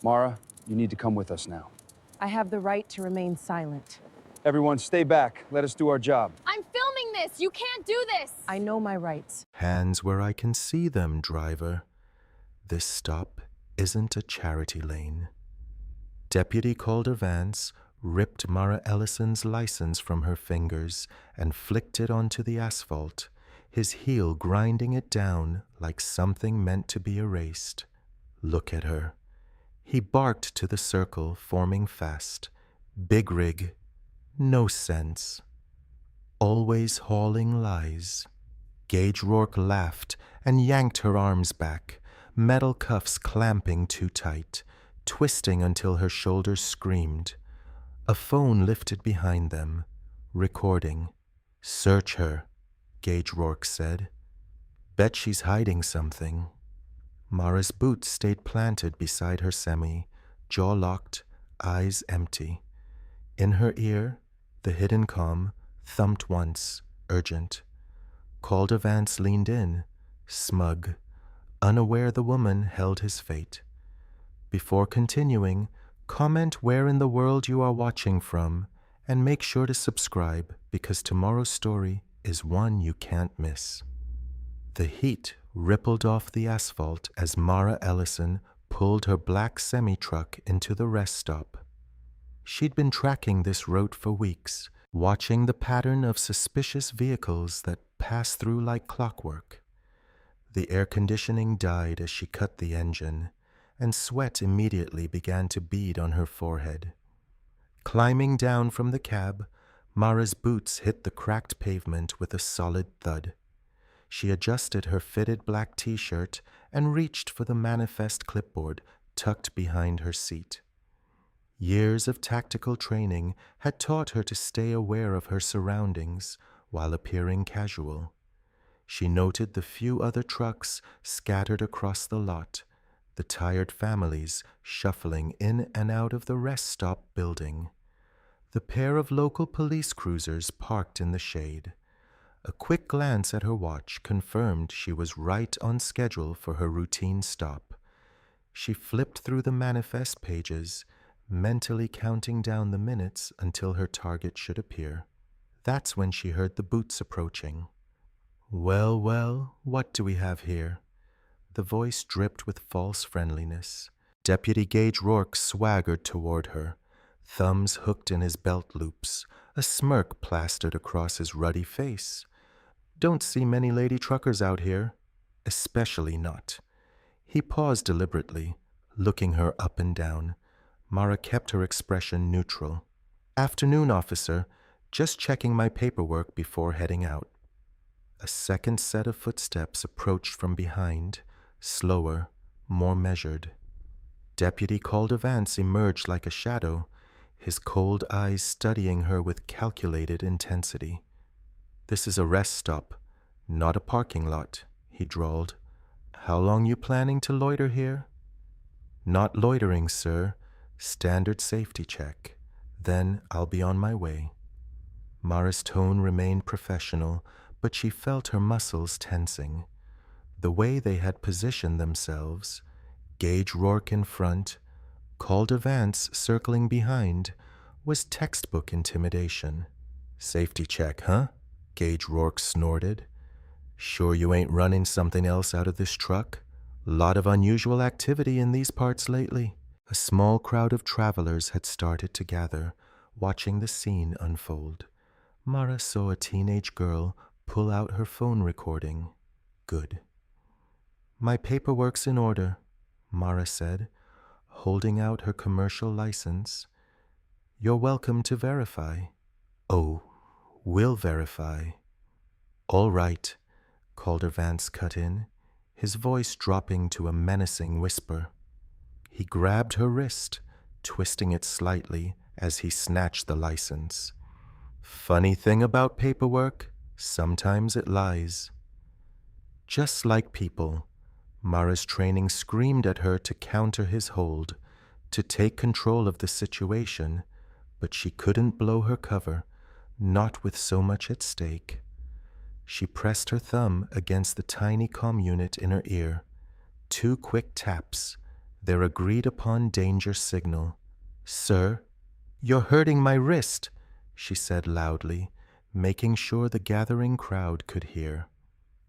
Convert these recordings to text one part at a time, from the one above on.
Mara, you need to come with us now. I have the right to remain silent. Everyone, stay back. Let us do our job. I'm filming this! You can't do this! I know my rights. Hands where I can see them, driver. This stop isn't a charity lane. Deputy Calder Vance ripped Mara Ellison's license from her fingers and flicked it onto the asphalt, his heel grinding it down like something meant to be erased. Look at her. He barked to the circle, forming fast. Big rig. No sense. Always hauling lies. Gage Rourke laughed and yanked her arms back, metal cuffs clamping too tight, twisting until her shoulders screamed. A phone lifted behind them, recording. Search her, Gage Rourke said. Bet she's hiding something. Mara's boots stayed planted beside her semi, jaw locked, eyes empty. In her ear, the hidden comm thumped once, urgent. Calder Vance leaned in, smug, unaware the woman held his fate. Before continuing, comment where in the world you are watching from, and make sure to subscribe because tomorrow's story is one you can't miss. The heat rippled off the asphalt as Mara Ellison pulled her black semi-truck into the rest stop. She'd been tracking this route for weeks, watching the pattern of suspicious vehicles that passed through like clockwork. The air conditioning died as she cut the engine, and sweat immediately began to bead on her forehead. Climbing down from the cab, Mara's boots hit the cracked pavement with a solid thud. She adjusted her fitted black t-shirt and reached for the manifest clipboard tucked behind her seat. Years of tactical training had taught her to stay aware of her surroundings while appearing casual. She noted the few other trucks scattered across the lot, the tired families shuffling in and out of the rest stop building. The pair of local police cruisers parked in the shade. A quick glance at her watch confirmed she was right on schedule for her routine stop. She flipped through the manifest pages, mentally counting down the minutes until her target should appear. That's when she heard the boots approaching. Well, well, what do we have here? The voice dripped with false friendliness. Deputy Gage Rourke swaggered toward her, thumbs hooked in his belt loops, a smirk plastered across his ruddy face. Don't see many lady truckers out here, especially not. He paused deliberately, looking her up and down. Mara kept her expression neutral. Afternoon, officer. Just checking my paperwork before heading out. A second set of footsteps approached from behind, slower, more measured. Deputy Calder Vance emerged like a shadow, his cold eyes studying her with calculated intensity. This is a rest stop, not a parking lot, he drawled. How long you planning to loiter here? Not loitering, sir. Standard safety check. Then I'll be on my way. Mara's tone remained professional, but she felt her muscles tensing. The way they had positioned themselves, Gage Rourke in front, Calder Vance circling behind, was textbook intimidation. Safety check, huh? Gage Rourke snorted. Sure you ain't running something else out of this truck? Lot of unusual activity in these parts lately. A small crowd of travelers had started to gather, watching the scene unfold. Mara saw a teenage girl pull out her phone recording. Good. My paperwork's in order, Mara said, holding out her commercial license. You're welcome to verify. Oh, we'll verify. All right, Calder Vance cut in, his voice dropping to a menacing whisper. He grabbed her wrist, twisting it slightly as he snatched the license. Funny thing about paperwork, sometimes it lies. Just like people, Mara's training screamed at her to counter his hold, to take control of the situation, but she couldn't blow her cover, not with so much at stake. She pressed her thumb against the tiny comm unit in her ear. 2 quick taps, their agreed-upon danger signal. "Sir, you're hurting my wrist," she said loudly, making sure the gathering crowd could hear.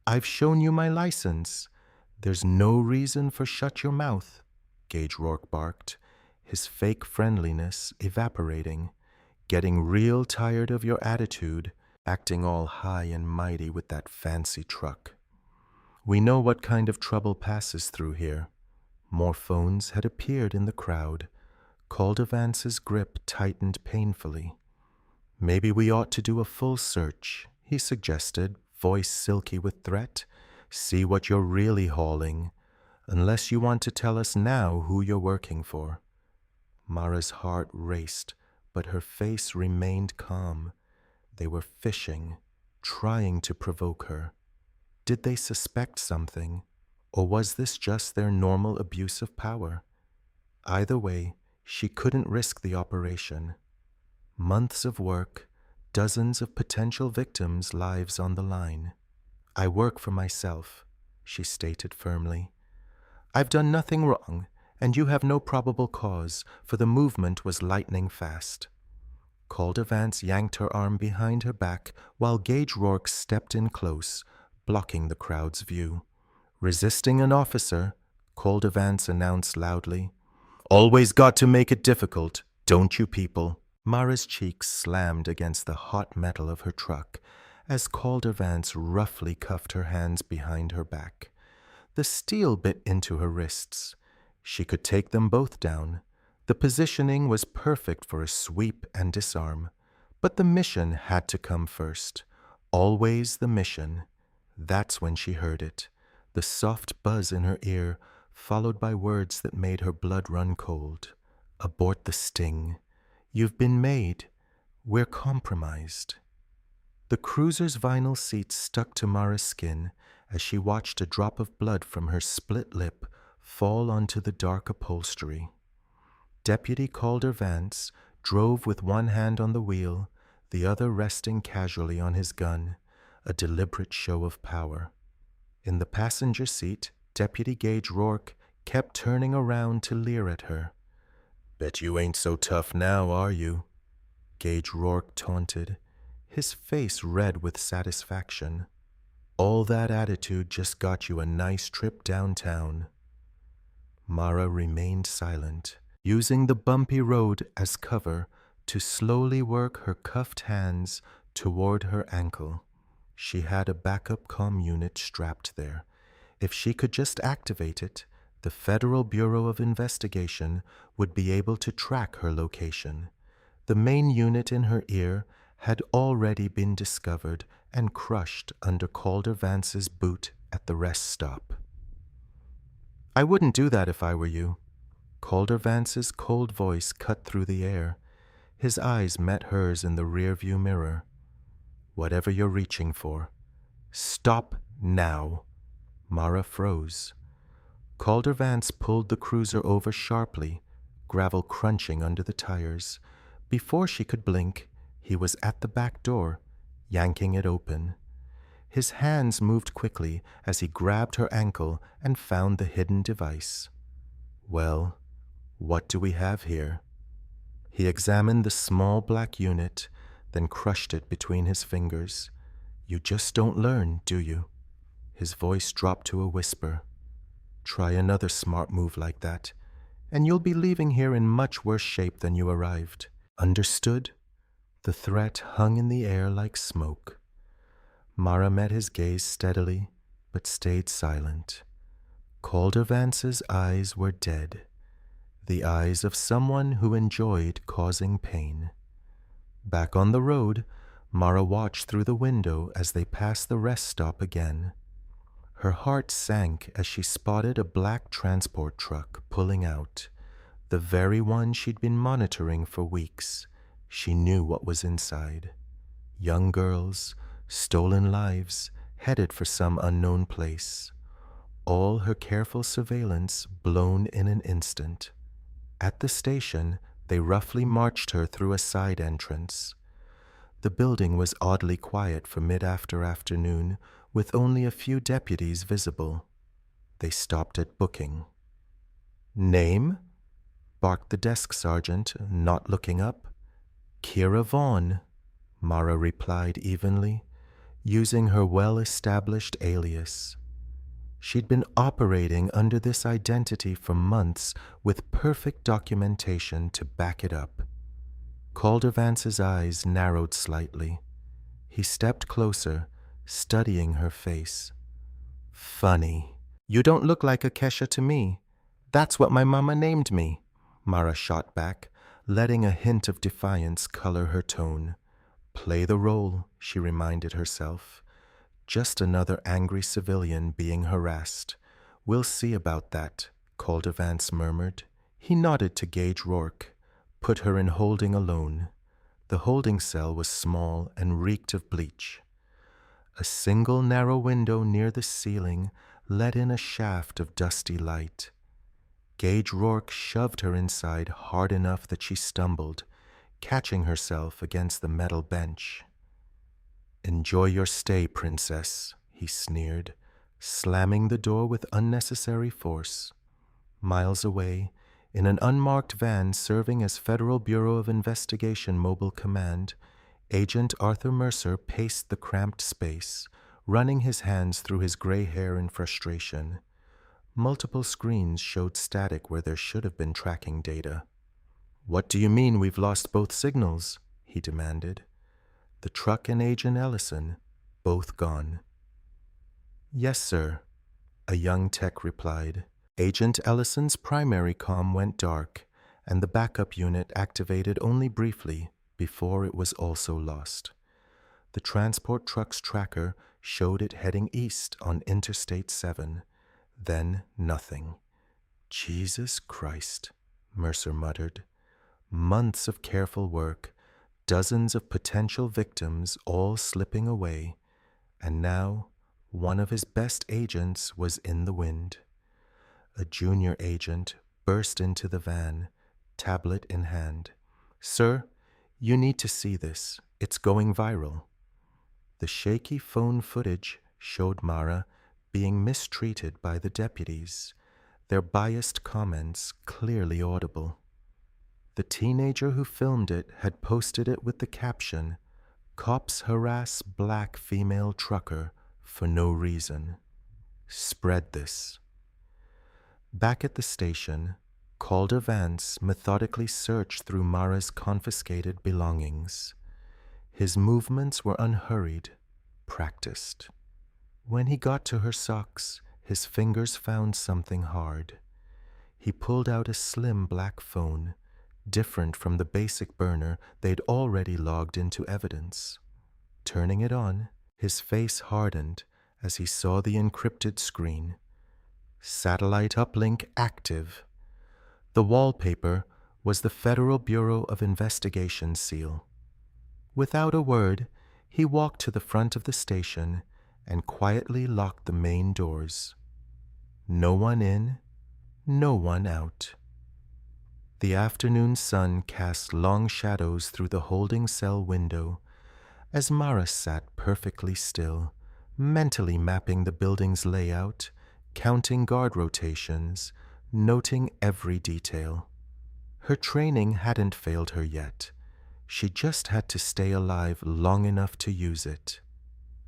"I've shown you my license. There's no reason for shut your mouth," Gage Rourke barked, his fake friendliness evaporating, "getting real tired of your attitude, acting all high and mighty with that fancy truck. We know what kind of trouble passes through here." More phones had appeared in the crowd. Calder Vance's grip tightened painfully. "Maybe we ought to do a full search," he suggested, voice silky with threat. "See what you're really hauling, unless you want to tell us now who you're working for." Mara's heart raced, but her face remained calm. They were fishing, trying to provoke her. Did they suspect something, or was this just their normal abuse of power? Either way, she couldn't risk the operation. Months of work, dozens of potential victims' lives on the line. "I work for myself," she stated firmly. "I've done nothing wrong, and you have no probable cause, for the movement was lightning fast." Calder Vance yanked her arm behind her back while Gage Rourke stepped in close, blocking the crowd's view. "Resisting an officer," Calder Vance announced loudly. "Always got to make it difficult, don't you people?" Mara's cheeks slammed against the hot metal of her truck as Calder Vance roughly cuffed her hands behind her back. The steel bit into her wrists. She could take them both down. The positioning was perfect for a sweep and disarm. But the mission had to come first. Always the mission. That's when she heard it. The soft buzz in her ear, followed by words that made her blood run cold. "Abort the sting. You've been made. We're compromised." The cruiser's vinyl seat stuck to Mara's skin as she watched a drop of blood from her split lip fall onto the dark upholstery. Deputy Calder Vance drove with one hand on the wheel, the other resting casually on his gun, a deliberate show of power. In the passenger seat, Deputy Gage Rourke kept turning around to leer at her. "Bet you ain't so tough now, are you?" Gage Rourke taunted, his face red with satisfaction. "All that attitude just got you a nice trip downtown." Mara remained silent, using the bumpy road as cover to slowly work her cuffed hands toward her ankle. She had a backup comm unit strapped there. If she could just activate it, the Federal Bureau of Investigation would be able to track her location. The main unit in her ear had already been discovered and crushed under Calder Vance's boot at the rest stop. "I wouldn't do that if I were you." Calder Vance's cold voice cut through the air. His eyes met hers in the rearview mirror. "Whatever you're reaching for, stop now." Mara froze. Calder Vance pulled the cruiser over sharply, gravel crunching under the tires. Before she could blink, he was at the back door, yanking it open. His hands moved quickly as he grabbed her ankle and found the hidden device. "Well, what do we have here?" He examined the small black unit, then crushed it between his fingers. "You just don't learn, do you?" His voice dropped to a whisper. "Try another smart move like that, and you'll be leaving here in much worse shape than you arrived. Understood?" The threat hung in the air like smoke. Mara met his gaze steadily, but stayed silent. Calder Vance's eyes were dead, the eyes of someone who enjoyed causing pain. Back on the road, Mara watched through the window as they passed the rest stop again. Her heart sank as she spotted a black transport truck pulling out, the very one she'd been monitoring for weeks. She knew what was inside. Young girls, stolen lives, headed for some unknown place. All her careful surveillance blown in an instant. At the station, they roughly marched her through a side entrance. The building was oddly quiet for mid-afternoon, with only a few deputies visible. They stopped at booking. Name? Barked the desk sergeant, not looking up. Kira Vaughn, Mara replied evenly, using her well-established alias. She'd been operating under this identity for months with perfect documentation to back it up. Calder Vance's eyes narrowed slightly. He stepped closer, studying her face. Funny. You don't look like a Kesha to me. That's what my mama named me, Mara shot back, letting a hint of defiance color her tone. Play the role, she reminded herself. Just another angry civilian being harassed. We'll see about that, Calder Vance murmured. He nodded to Gage Rourke, put her in holding alone. The holding cell was small and reeked of bleach. A single narrow window near the ceiling let in a shaft of dusty light. Gage Rourke shoved her inside hard enough that she stumbled, catching herself against the metal bench. Enjoy your stay, princess, he sneered, slamming the door with unnecessary force. Miles away, in an unmarked van serving as Federal Bureau of Investigation Mobile Command, Agent Arthur Mercer paced the cramped space, running his hands through his gray hair in frustration. Multiple screens showed static where there should have been tracking data. What do you mean we've lost both signals? He demanded. The truck and Agent Ellison, both gone. Yes, sir, a young tech replied. Agent Ellison's primary comm went dark, and the backup unit activated only briefly before it was also lost. The transport truck's tracker showed it heading east on Interstate 7. Then nothing. Jesus Christ, Mercer muttered. Months of careful work, dozens of potential victims all slipping away, and now one of his best agents was in the wind. A junior agent burst into the van, tablet in hand. Sir, you need to see this. It's going viral. The shaky phone footage showed Mara being mistreated by the deputies, their biased comments clearly audible. The teenager who filmed it had posted it with the caption, "Cops harass black female trucker for no reason. Spread this." Back at the station, Calder Vance methodically searched through Mara's confiscated belongings. His movements were unhurried, practiced. When he got to her socks, his fingers found something hard. He pulled out a slim black phone, different from the basic burner they'd already logged into evidence. Turning it on, his face hardened as he saw the encrypted screen. Satellite uplink active. The wallpaper was the Federal Bureau of Investigation seal. Without a word, he walked to the front of the station and quietly locked the main doors. No one in, no one out. The afternoon sun cast long shadows through the holding cell window as Mara sat perfectly still, mentally mapping the building's layout, counting guard rotations, noting every detail. Her training hadn't failed her yet. She just had to stay alive long enough to use it.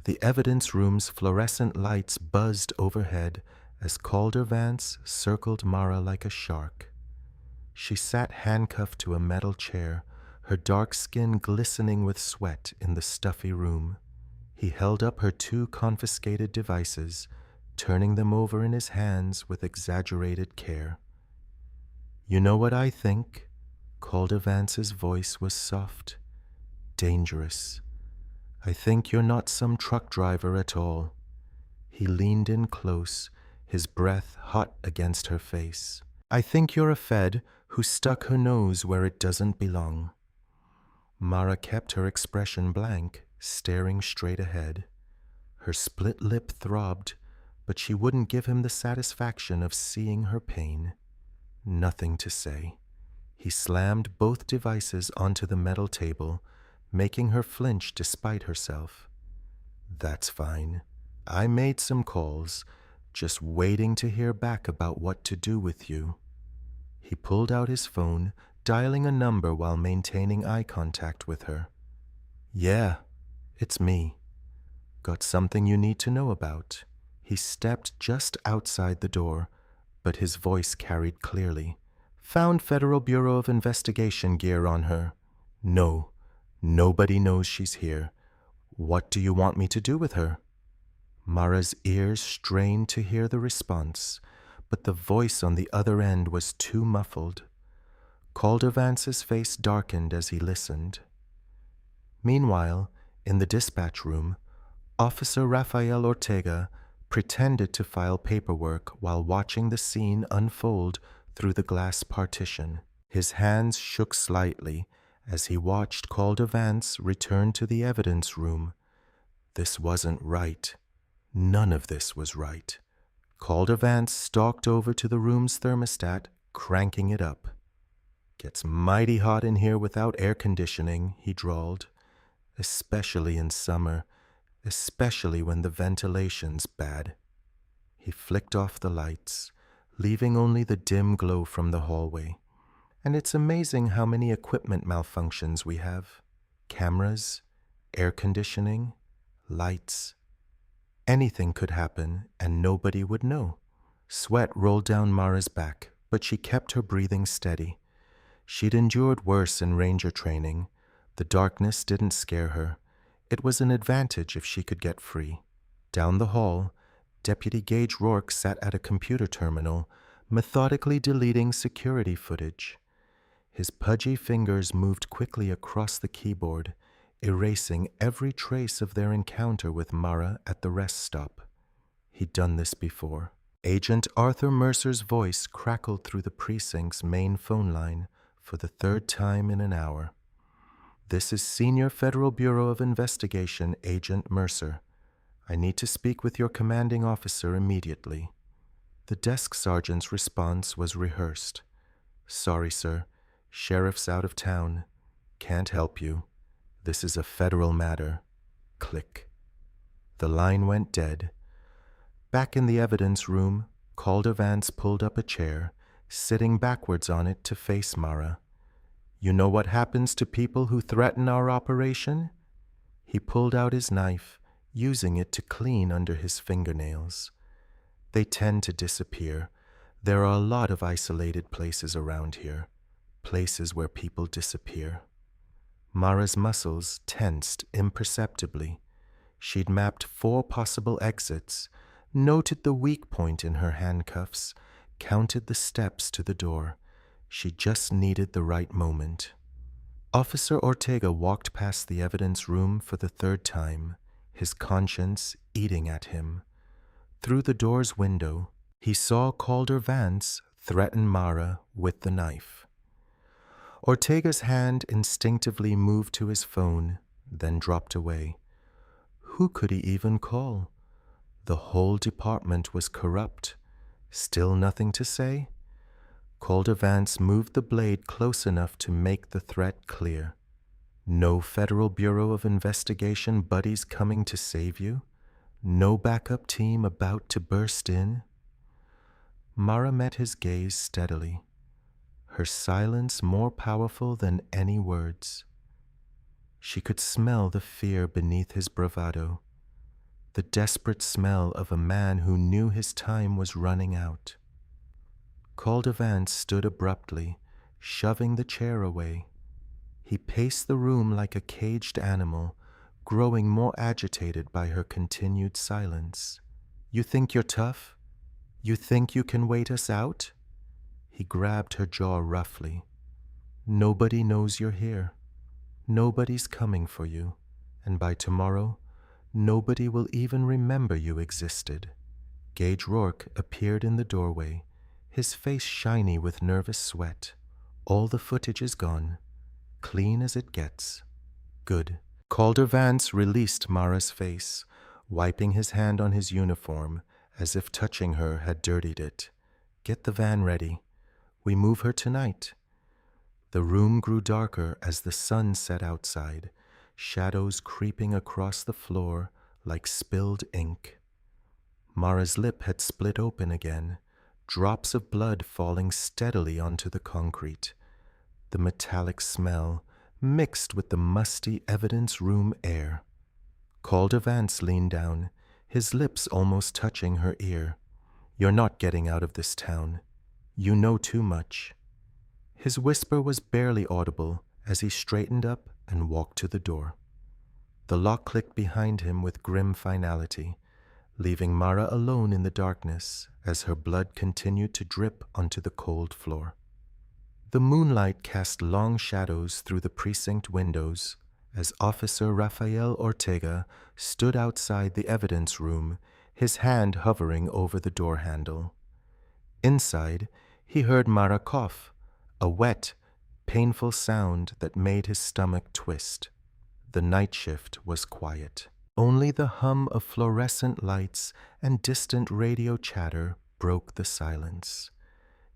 The evidence room's fluorescent lights buzzed overhead as Calder Vance circled Mara like a shark. She sat handcuffed to a metal chair, her dark skin glistening with sweat in the stuffy room. He held up her 2 confiscated devices, turning them over in his hands with exaggerated care. You know what I think? Calder Vance's voice was soft, dangerous. I think you're not some truck driver at all. He leaned in close, his breath hot against her face. I think you're a Fed who stuck her nose where it doesn't belong. Mara kept her expression blank, staring straight ahead. Her split lip throbbed, but she wouldn't give him the satisfaction of seeing her pain. Nothing to say. He slammed both devices onto the metal table, making her flinch despite herself. That's fine. I made some calls, just waiting to hear back about what to do with you. He pulled out his phone, dialing a number while maintaining eye contact with her. Yeah, it's me. Got something you need to know about. He stepped just outside the door, but his voice carried clearly. Found Federal Bureau of Investigation gear on her. No, nobody knows she's here. What do you want me to do with her? Mara's ears strained to hear the response, but the voice on the other end was too muffled. Calder Vance's face darkened as he listened. Meanwhile, in the dispatch room, Officer Rafael Ortega pretended to file paperwork while watching the scene unfold through the glass partition. His hands shook slightly as he watched Calder Vance return to the evidence room. This wasn't right. None of this was right. Calder Vance stalked over to the room's thermostat, cranking it up. Gets mighty hot in here without air conditioning, he drawled. Especially in summer, especially when the ventilation's bad. He flicked off the lights, leaving only the dim glow from the hallway. And it's amazing how many equipment malfunctions we have. Cameras, air conditioning, lights. Anything could happen and nobody would know. Sweat rolled down Mara's back, but she kept her breathing steady. She'd endured worse in ranger training. The darkness didn't scare her. It was an advantage if she could get free. Down the hall, Deputy Gage Rourke sat at a computer terminal, methodically deleting security footage. His pudgy fingers moved quickly across the keyboard, erasing every trace of their encounter with Mara at the rest stop. He'd done this before. Agent Arthur Mercer's voice crackled through the precinct's main phone line for the third time in an hour. This is Senior Federal Bureau of Investigation Agent Mercer. I need to speak with your commanding officer immediately. The desk sergeant's response was rehearsed. Sorry, sir. Sheriff's out of town. Can't help you. This is a federal matter. Click. The line went dead. Back in the evidence room, Calder Vance pulled up a chair, sitting backwards on it to face Mara. You know what happens to people who threaten our operation? He pulled out his knife, using it to clean under his fingernails. They tend to disappear. There are a lot of isolated places around here, places where people disappear. Mara's muscles tensed imperceptibly. She'd mapped 4 possible exits, noted the weak point in her handcuffs, counted the steps to the door. She just needed the right moment. Officer Ortega walked past the evidence room for the 3rd time, his conscience eating at him. Through the door's window, he saw Calder Vance threaten Mara with the knife. Ortega's hand instinctively moved to his phone, then dropped away. Who could he even call? The whole department was corrupt. Still nothing to say? Calder Vance moved the blade close enough to make the threat clear. No Federal Bureau of Investigation buddies coming to save you? No backup team about to burst in? Mara met his gaze steadily, her silence more powerful than any words. She could smell the fear beneath his bravado, the desperate smell of a man who knew his time was running out. Calder Vance stood abruptly, shoving the chair away. He paced the room like a caged animal, growing more agitated by her continued silence. You think you're tough? You think you can wait us out? He grabbed her jaw roughly. Nobody knows you're here. Nobody's coming for you. And by tomorrow, nobody will even remember you existed. Gage Rourke appeared in the doorway, his face shiny with nervous sweat. All the footage is gone. Clean as it gets. Good. Calder Vance released Mara's face, wiping his hand on his uniform as if touching her had dirtied it. Get the van ready. We move her tonight. The room grew darker as the sun set outside, shadows creeping across the floor like spilled ink. Mara's lip had split open again, drops of blood falling steadily onto the concrete. The metallic smell mixed with the musty evidence room air. Calder Vance leaned down, his lips almost touching her ear. "You're not getting out of this town. You know too much." His whisper was barely audible as he straightened up and walked to the door. The lock clicked behind him with grim finality, leaving Mara alone in the darkness as her blood continued to drip onto the cold floor. The moonlight cast long shadows through the precinct windows as Officer Rafael Ortega stood outside the evidence room, his hand hovering over the door handle. Inside, he heard Mara cough, a wet, painful sound that made his stomach twist. The night shift was quiet. Only the hum of fluorescent lights and distant radio chatter broke the silence.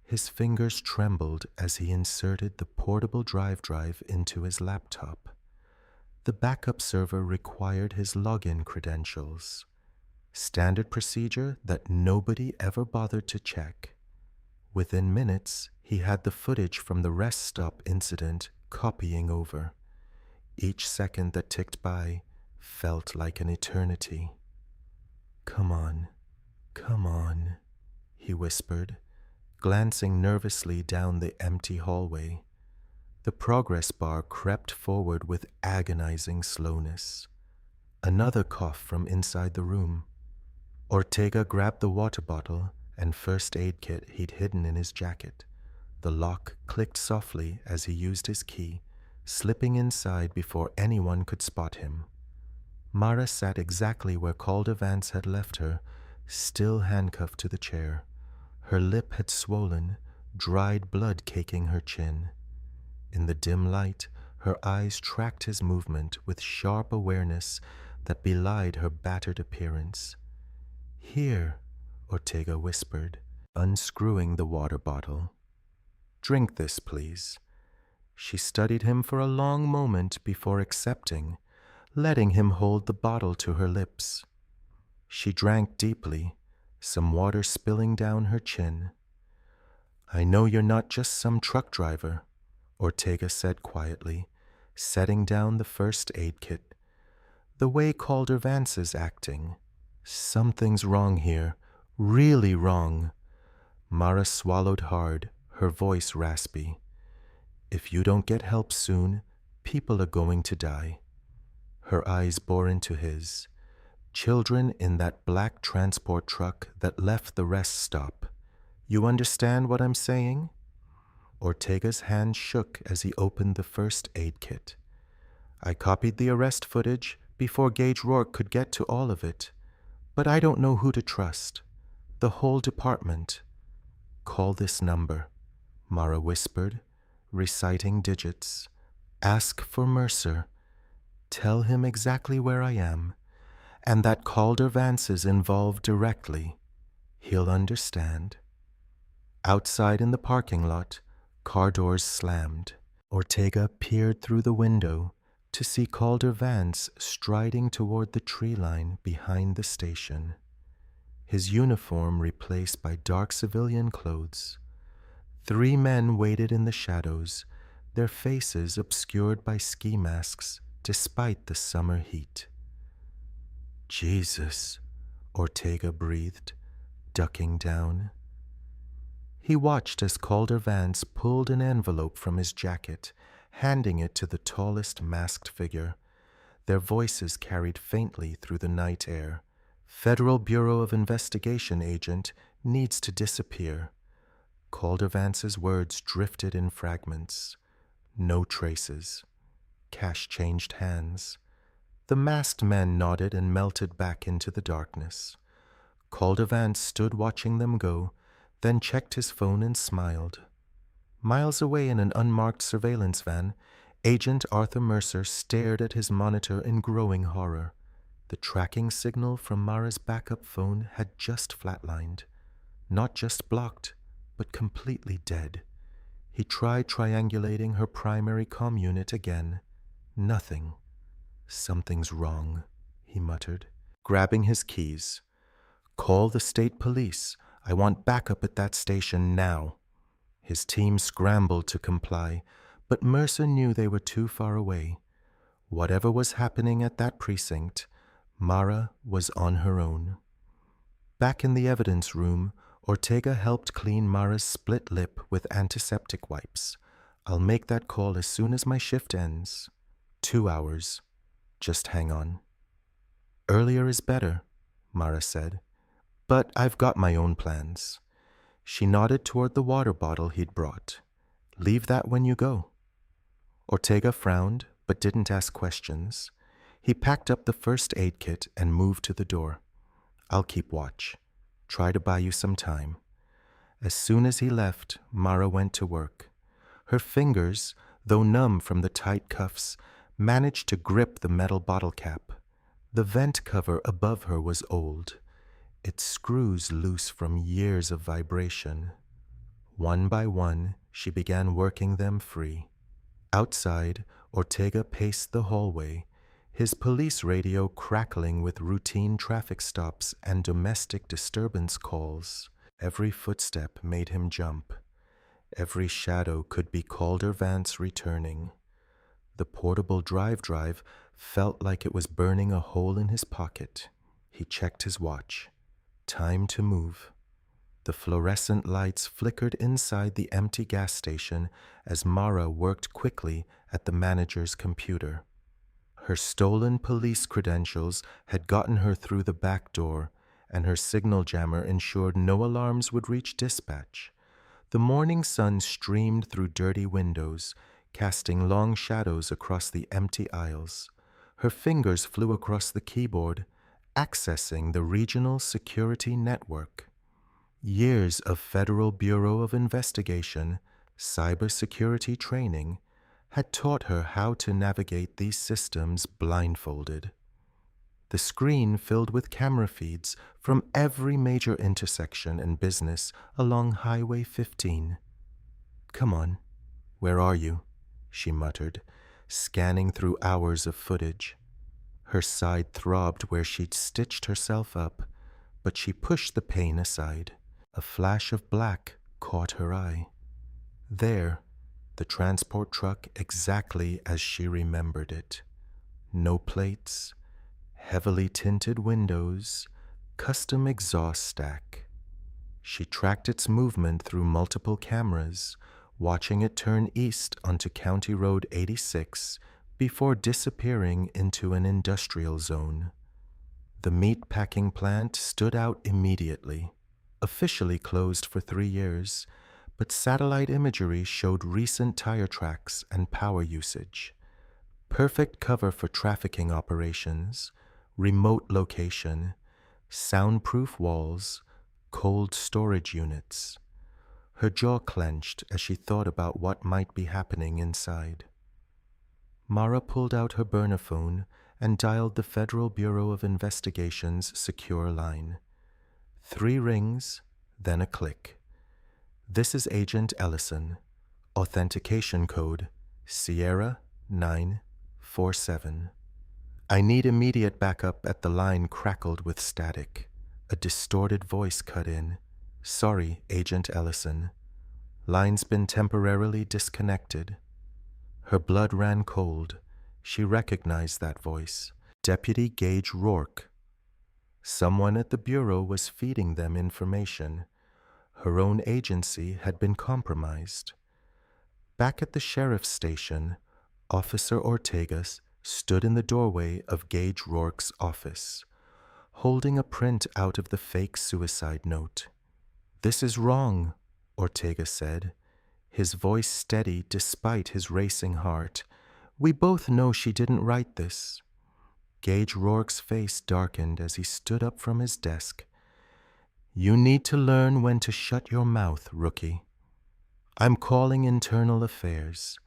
His fingers trembled as he inserted the portable drive into his laptop. The backup server required his login credentials. Standard procedure that nobody ever bothered to check. Within minutes, he had the footage from the rest stop incident copying over. Each second that ticked by felt like an eternity. Come on," he whispered, glancing nervously down the empty hallway. The progress bar crept forward with agonizing slowness. Another cough from inside the room. Ortega grabbed the water bottle and first aid kit he'd hidden in his jacket. The lock clicked softly as he used his key, slipping inside before anyone could spot him. Mara sat exactly where Calder Vance had left her, still handcuffed to the chair. Her lip had swollen, dried blood caking her chin. In the dim light, her eyes tracked his movement with sharp awareness that belied her battered appearance. "Here," Ortega whispered, unscrewing the water bottle. "Drink this, please." She studied him for a long moment before accepting, letting him hold the bottle to her lips. She drank deeply, some water spilling down her chin. "I know you're not just some truck driver," Ortega said quietly, setting down the first aid kit. "The way Calder Vance is acting. Something's wrong here, really wrong." Mara swallowed hard, her voice raspy. "If you don't get help soon, people are going to die." Her eyes bore into his. "Children in that black transport truck that left the rest stop. You understand what I'm saying?" Ortega's hand shook as he opened the first aid kit. "I copied the arrest footage before Gage Rourke could get to all of it. But I don't know who to trust. The whole department." "Call this number," Mara whispered, reciting digits. "Ask for Mercer. Tell him exactly where I am, and that Calder Vance is involved directly. He'll understand." Outside in the parking lot, car doors slammed. Ortega peered through the window to see Calder Vance striding toward the tree line behind the station, his uniform replaced by dark civilian clothes. 3 men waited in the shadows, their faces obscured by ski masks despite the summer heat. "Jesus," Ortega breathed, ducking down. He watched as Calder Vance pulled an envelope from his jacket, handing it to the tallest masked figure. Their voices carried faintly through the night air. "Federal Bureau of Investigation agent needs to disappear." Calder Vance's words drifted in fragments. No traces. Cash changed hands. The masked men nodded and melted back into the darkness. Calder Vance stood watching them go, then checked his phone and smiled. Miles away in an unmarked surveillance van, Agent Arthur Mercer stared at his monitor in growing horror. The tracking signal from Mara's backup phone had just flatlined. Not just blocked, but completely dead. He tried triangulating her primary comm unit again. Nothing. "Something's wrong," he muttered, grabbing his keys. "Call the state police. I want backup at that station now. His team scrambled to comply, but Mercer knew they were too far away. Whatever was happening at that precinct, Mara was on her own. Back in the evidence room, Ortega helped clean Mara's split lip with antiseptic wipes. I'll make that call as soon as my shift ends. 2 hours. Just hang on. Earlier is better, Mara said. But I've got my own plans. She nodded toward the water bottle he'd brought. Leave that when you go. Ortega frowned, but didn't ask questions. He packed up the first aid kit and moved to the door. I'll keep watch. Try to buy you some time. As soon as he left, Mara went to work. Her fingers, though numb from the tight cuffs, managed to grip the metal bottle cap. The vent cover above her was old, its screws loose from years of vibration. One by one, she began working them free. Outside, Ortega paced the hallway, his police radio crackling with routine traffic stops and domestic disturbance calls. Every footstep made him jump. Every shadow could be Calder Vance returning. The portable drive felt like it was burning a hole in his pocket. He checked his watch. Time to move. The fluorescent lights flickered inside the empty gas station as Mara worked quickly at the manager's computer. Her stolen police credentials had gotten her through the back door, and her signal jammer ensured no alarms would reach dispatch. The morning sun streamed through dirty windows, casting long shadows across the empty aisles. Her fingers flew across the keyboard, accessing the regional security network. Years of Federal Bureau of Investigation, cybersecurity training had taught her how to navigate these systems blindfolded. The screen filled with camera feeds from every major intersection and business along Highway 15. Come on, where are you? She muttered, scanning through hours of footage. Her side throbbed where she'd stitched herself up, but she pushed the pain aside. A flash of black caught her eye. There, the transport truck exactly as she remembered it. No plates, heavily tinted windows, custom exhaust stack. She tracked its movement through multiple cameras, watching it turn east onto County Road 86 before disappearing into an industrial zone. The meat packing plant stood out immediately. Officially closed for 3 years, but satellite imagery showed recent tire tracks and power usage. Perfect cover for trafficking operations, remote location, soundproof walls, cold storage units. Her jaw clenched as she thought about what might be happening inside. Mara pulled out her burner phone and dialed the Federal Bureau of Investigation's secure line. 3 rings, then a click. This is Agent Ellison. Authentication code Sierra 947. I need immediate backup at the line crackled with static. A distorted voice cut in. Sorry, Agent Ellison. Line's been temporarily disconnected. Her blood ran cold. She recognized that voice. Deputy Gage Rourke. Someone at the Bureau was feeding them information. Her own agency had been compromised. Back at the sheriff's station, Officer Ortega stood in the doorway of Gage Rourke's office, holding a print out of the fake suicide note. This is wrong, Ortega said, his voice steady despite his racing heart. We both know she didn't write this. Gage Rourke's face darkened as he stood up from his desk. You need to learn when to shut your mouth, rookie. I'm calling internal affairs.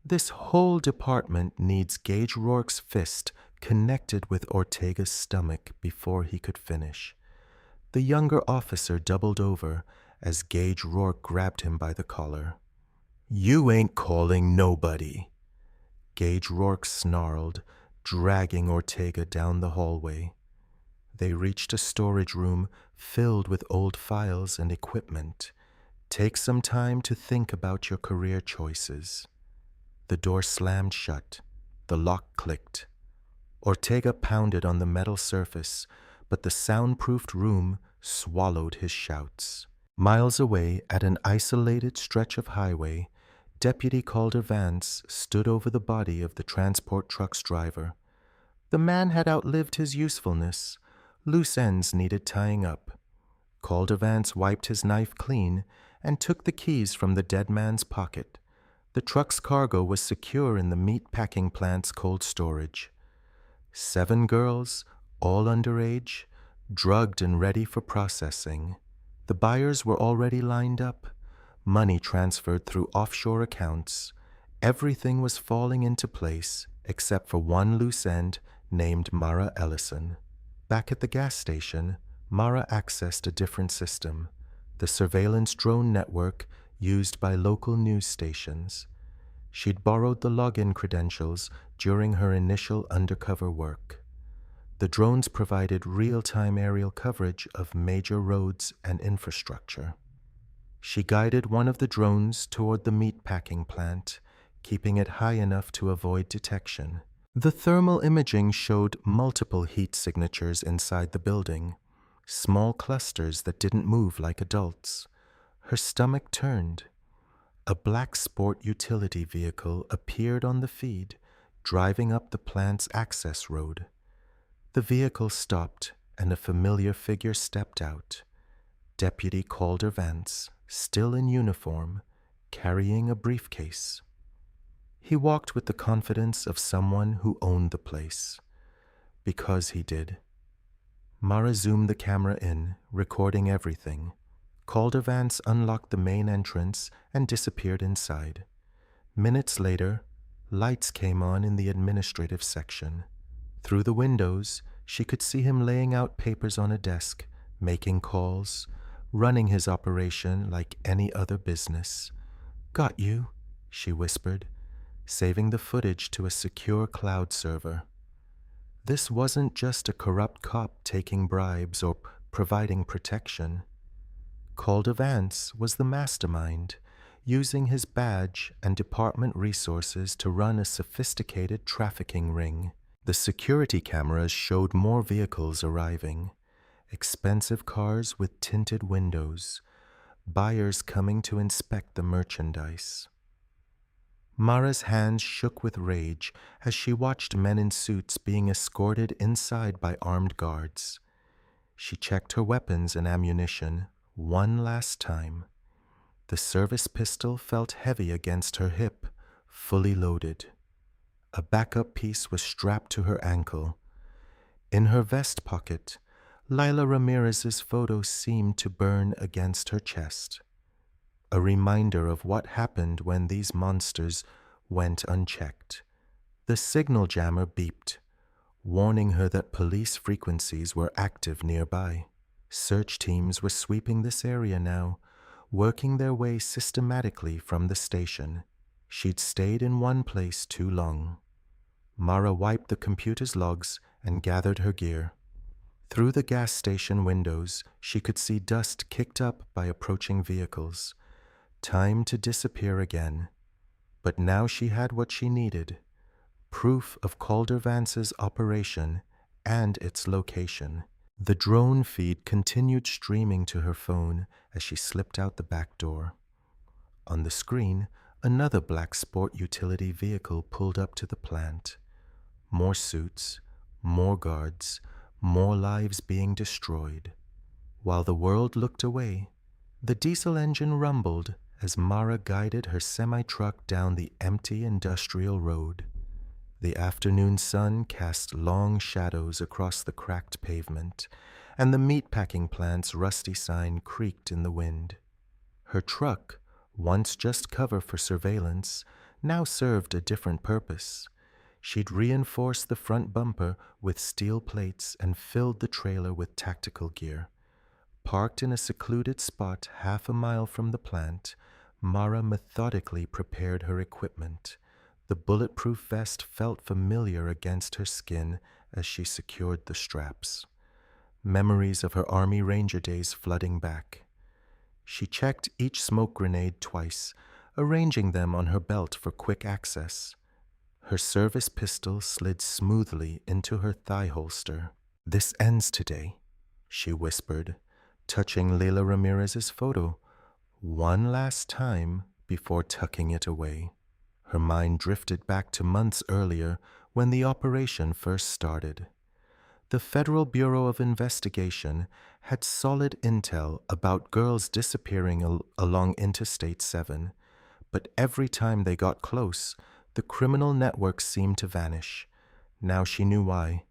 This whole department needs Gage Rourke's fist connected with Ortega's stomach before he could finish. The younger officer doubled over as Gage Rourke grabbed him by the collar. You ain't calling nobody. Gage Rourke snarled, dragging Ortega down the hallway. They reached a storage room filled with old files and equipment. Take some time to think about your career choices. The door slammed shut. The lock clicked. Ortega pounded on the metal surface, but the soundproofed room swallowed his shouts. Miles away, at an isolated stretch of highway, Deputy Calder Vance stood over the body of the transport truck's driver. The man had outlived his usefulness. Loose ends needed tying up. Calder Vance wiped his knife clean and took the keys from the dead man's pocket. The truck's cargo was secure in the meat packing plant's cold storage. 7 girls, all underage, drugged and ready for processing. The buyers were already lined up, money transferred through offshore accounts. Everything was falling into place except for one loose end named Mara Ellison. Back at the gas station, Mara accessed a different system, the surveillance drone network used by local news stations. She'd borrowed the login credentials during her initial undercover work. The drones provided real-time aerial coverage of major roads and infrastructure. She guided one of the drones toward the meatpacking plant, keeping it high enough to avoid detection. The thermal imaging showed multiple heat signatures inside the building, small clusters that didn't move like adults. Her stomach turned. A black sport utility vehicle appeared on the feed, driving up the plant's access road. The vehicle stopped, and a familiar figure stepped out. Deputy Calder Vance, still in uniform, carrying a briefcase. He walked with the confidence of someone who owned the place. Because he did. Mara zoomed the camera in, recording everything. Calder Vance unlocked the main entrance and disappeared inside. Minutes later, lights came on in the administrative section. Through the windows, she could see him laying out papers on a desk, making calls, running his operation like any other business. "Got you," she whispered, saving the footage to a secure cloud server. This wasn't just a corrupt cop taking bribes or providing protection. Calder Vance was the mastermind, using his badge and department resources to run a sophisticated trafficking ring. The security cameras showed more vehicles arriving, expensive cars with tinted windows, buyers coming to inspect the merchandise. Mara's hands shook with rage as she watched men in suits being escorted inside by armed guards. She checked her weapons and ammunition one last time. The service pistol felt heavy against her hip, fully loaded. A backup piece was strapped to her ankle. In her vest pocket, Lila Ramirez's photo seemed to burn against her chest. A reminder of what happened when these monsters went unchecked. The signal jammer beeped, warning her that police frequencies were active nearby. Search teams were sweeping this area now, working their way systematically from the station. She'd stayed in one place too long. Mara wiped the computer's logs and gathered her gear. Through the gas station windows, she could see dust kicked up by approaching vehicles. Time to disappear again. But now she had what she needed: proof of Calder Vance's operation and its location. The drone feed continued streaming to her phone as she slipped out the back door. On the screen, another black sport utility vehicle pulled up to the plant. More suits, more guards, more lives being destroyed. While the world looked away, the diesel engine rumbled as Mara guided her semi-truck down the empty industrial road. The afternoon sun cast long shadows across the cracked pavement, and the meatpacking plant's rusty sign creaked in the wind. Her truck, once just cover for surveillance, now served a different purpose. She'd reinforced the front bumper with steel plates and filled the trailer with tactical gear. Parked in a secluded spot half a mile from the plant, Mara methodically prepared her equipment. The bulletproof vest felt familiar against her skin as she secured the straps. memories of her Army Ranger days flooding back. She checked each smoke grenade twice, arranging them on her belt for quick access. Her service pistol slid smoothly into her thigh holster. "This ends today," she whispered, touching Leila Ramirez's photo one last time before tucking it away. Her mind drifted back to months earlier when the operation first started. The Federal Bureau of Investigation had solid intel about girls disappearing along Interstate 7, but every time they got close, the criminal network seemed to vanish. Now she knew why.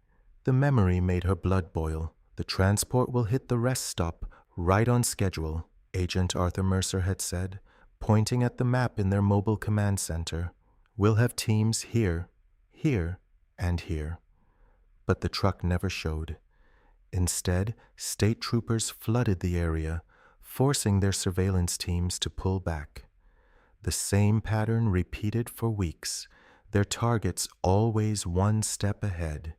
The memory made her blood boil. "The transport will hit the rest stop right on schedule," Agent Arthur Mercer had said, pointing at the map in their mobile command center. "We'll have teams here, here, and here." But the truck never showed. Instead, state troopers flooded the area, forcing their surveillance teams to pull back. The same pattern repeated for weeks, their targets always one step ahead.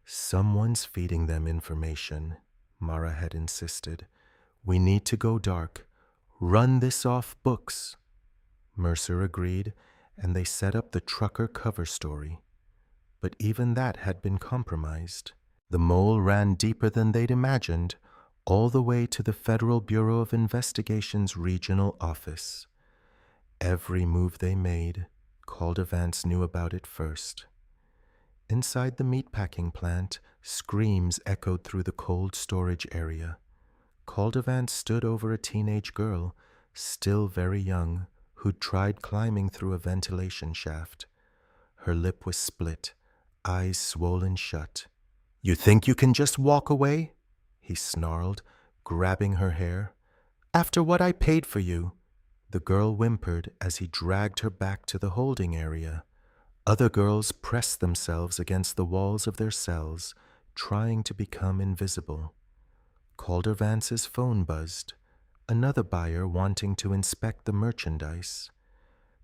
"Someone's feeding them information," Mara had insisted. "We need to go dark. Run this off books." Mercer agreed, and they set up the trucker cover story. But even that had been compromised. The mole ran deeper than they'd imagined, all the way to the Federal Bureau of Investigation's regional office. Every move they made, Calder Vance knew about it first. Inside the meatpacking plant, screams echoed through the cold storage area. Calder Vance stood over a teenage girl, still very young, who'd tried climbing through a ventilation shaft. Her lip was split, eyes swollen shut. "You think you can just walk away?" he snarled, grabbing her hair. "After what I paid for you." The girl whimpered as he dragged her back to the holding area. Other girls pressed themselves against the walls of their cells, trying to become invisible. Calder Vance's phone buzzed, another buyer wanting to inspect the merchandise.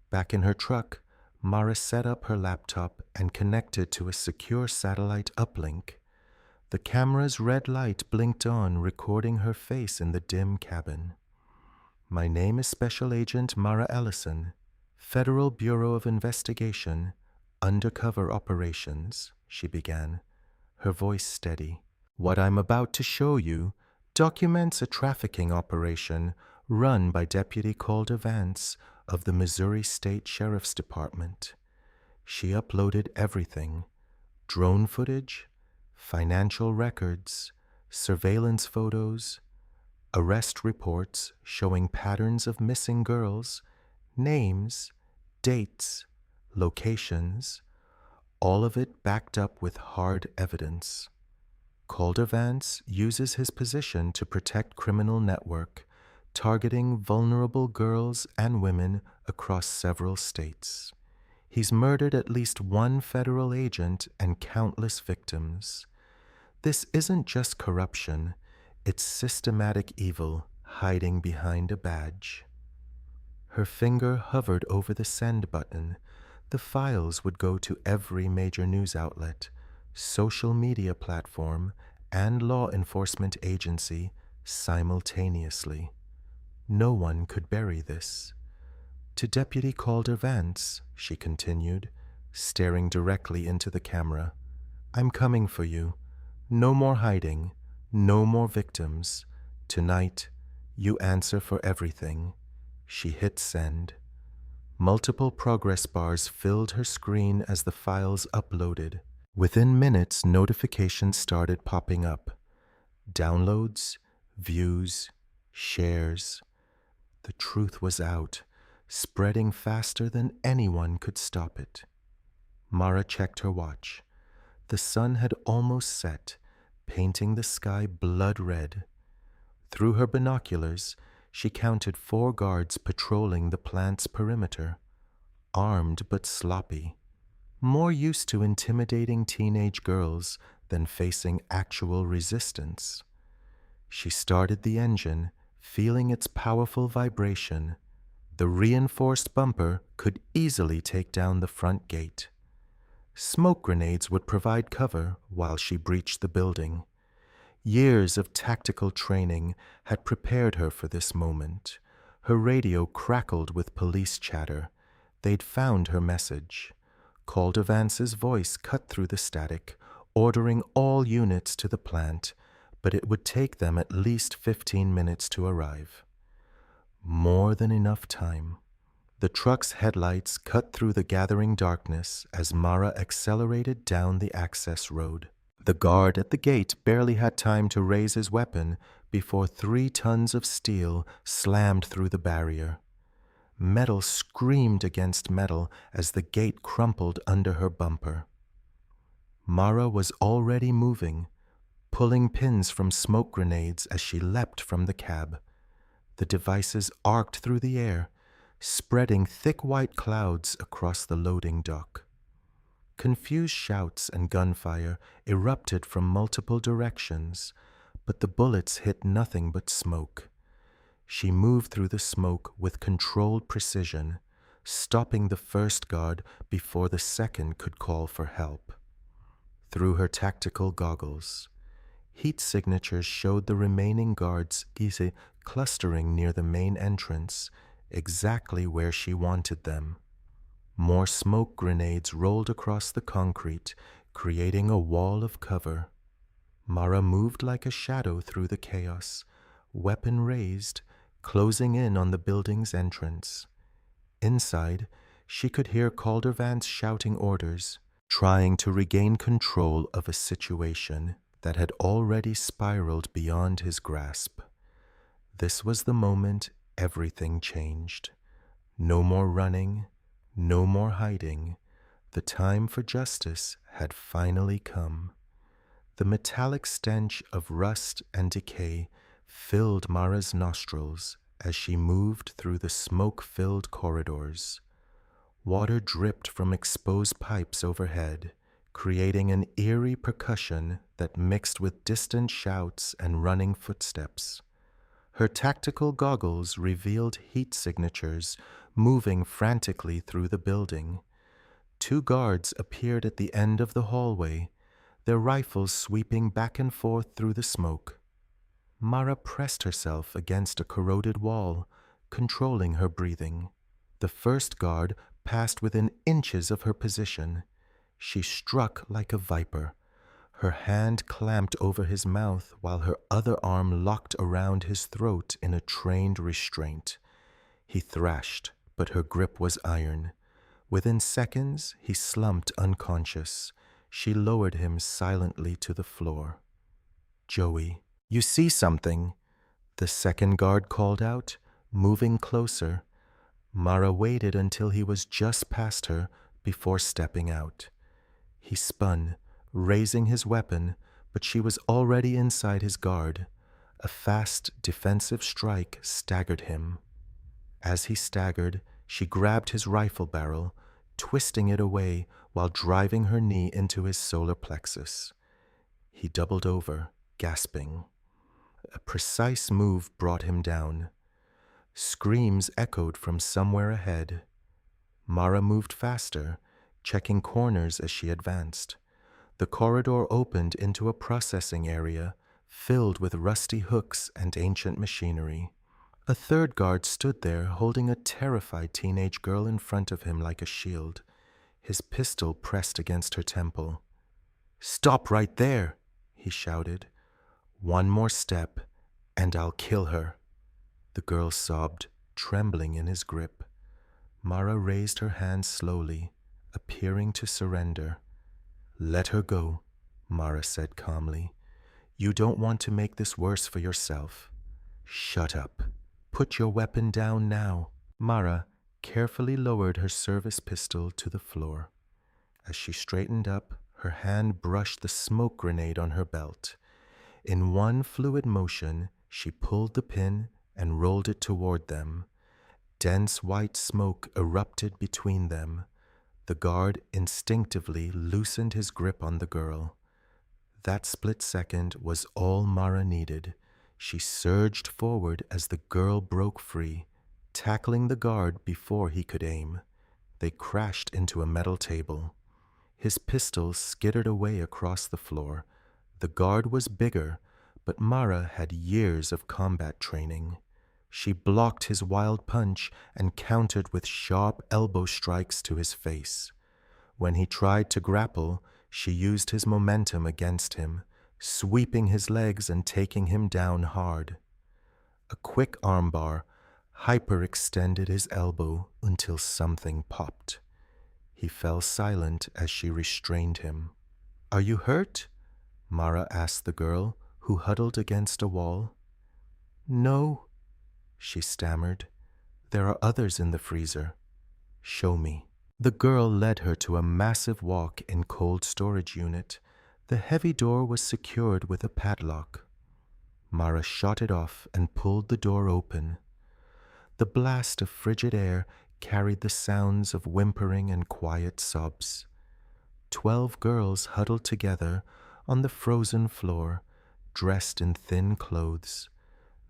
Back in her truck, Mara set up her laptop and connected to a secure satellite uplink. The camera's red light blinked on, recording her face in the dim cabin. "My name is Special Agent Mara Ellison, Federal Bureau of Investigation, Undercover Operations," she began, her voice steady. "What I'm about to show you documents a trafficking operation run by Deputy Calder Vance of the Missouri State Sheriff's Department." She uploaded everything: drone footage, financial records, surveillance photos, arrest reports showing patterns of missing girls, names, dates, locations, all of it backed up with hard evidence. Calder Vance uses his position to protect criminal network, targeting vulnerable girls and women across several states. He's murdered at least one federal agent and countless victims. This isn't just corruption, it's systematic evil hiding behind a badge. Her finger hovered over the send button. The files would go to every major news outlet, social media platform, and law enforcement agency simultaneously. No one could bury this. "To Deputy Calder Vance," she continued, staring directly into the camera, "I'm coming for you. No more hiding, no more victims. Tonight, you answer for everything." She hit send. Multiple progress bars filled her screen as the files uploaded. Within minutes, notifications started popping up. Downloads, views, shares. The truth was out, spreading faster than anyone could stop it. Mara checked her watch. The sun had almost set, painting the sky blood red. Through her binoculars, she counted 4 guards patrolling the plant's perimeter, armed but sloppy, more used to intimidating teenage girls than facing actual resistance. She started the engine, feeling its powerful vibration. The reinforced bumper could easily take down the front gate. Smoke grenades would provide cover while she breached the building. Years of tactical training had prepared her for this moment. Her radio crackled with police chatter. They'd found her message. Calder Vance's voice cut through the static, ordering all units to the plant, but it would take them at least 15 minutes to arrive. More than enough time. The truck's headlights cut through the gathering darkness as Mara accelerated down the access road. The guard at the gate barely had time to raise his weapon before 3 tons of steel slammed through the barrier. Metal screamed against metal as the gate crumpled under her bumper. Mara was already moving, pulling pins from smoke grenades as she leapt from the cab. The devices arced through the air, spreading thick white clouds across the loading dock. Confused shouts and gunfire erupted from multiple directions, but the bullets hit nothing but smoke. She moved through the smoke with controlled precision, stopping the first guard before the second could call for help. Through her tactical goggles, heat signatures showed the remaining guards easy clustering near the main entrance, exactly where she wanted them. More smoke grenades rolled across the concrete, creating a wall of cover. Mara moved like a shadow through the chaos, weapon raised, closing in on the building's entrance. Inside, she could hear Calder Vance shouting orders, trying to regain control of a situation that had already spiraled beyond his grasp. This was the moment everything changed. No more running, no more hiding. The time for justice had finally come. The metallic stench of rust and decay filled Mara's nostrils as she moved through the smoke-filled corridors. Water dripped from exposed pipes overhead, creating an eerie percussion that mixed with distant shouts and running footsteps. Her tactical goggles revealed heat signatures moving frantically through the building. 2 guards appeared at the end of the hallway, their rifles sweeping back and forth through the smoke. Mara pressed herself against a corroded wall, controlling her breathing. The first guard passed within inches of her position. She struck like a viper. Her hand clamped over his mouth while her other arm locked around his throat in a trained restraint. He thrashed, but her grip was iron. Within seconds, he slumped unconscious. She lowered him silently to the floor. "Joey, you see something?" the second guard called out, moving closer. Mara waited until he was just past her before stepping out. He spun, raising his weapon, but she was already inside his guard. A fast, defensive strike staggered him. As he staggered, she grabbed his rifle barrel, twisting it away while driving her knee into his solar plexus. He doubled over, gasping. A precise move brought him down. Screams echoed from somewhere ahead. Mara moved faster, checking corners as she advanced. The corridor opened into a processing area filled with rusty hooks and ancient machinery. A third guard stood there holding a terrified teenage girl in front of him like a shield, his pistol pressed against her temple. "Stop right there," he shouted. "One more step, and I'll kill her." The girl sobbed, trembling in his grip. Mara raised her hand slowly, appearing to surrender. "Let her go," Mara said calmly. "You don't want to make this worse for yourself. Shut up. Put your weapon down now." Mara carefully lowered her service pistol to the floor. As she straightened up, her hand brushed the smoke grenade on her belt. In one fluid motion, she pulled the pin and rolled it toward them. Dense white smoke erupted between them. The guard instinctively loosened his grip on the girl. That split second was all Mara needed. She surged forward as the girl broke free, tackling the guard before he could aim. They crashed into a metal table. His pistol skittered away across the floor. The guard was bigger, but Mara had years of combat training. She blocked his wild punch and countered with sharp elbow strikes to his face. When he tried to grapple, she used his momentum against him, sweeping his legs and taking him down hard. A quick armbar hyperextended his elbow until something popped. He fell silent as she restrained him. "Are you hurt?" Mara asked the girl, who huddled against a wall. "No," she stammered. "There are others in the freezer. Show me." The girl led her to a massive walk-in cold storage unit. The heavy door was secured with a padlock. Mara shot it off and pulled the door open. The blast of frigid air carried the sounds of whimpering and quiet sobs. 12 girls huddled together on the frozen floor, dressed in thin clothes.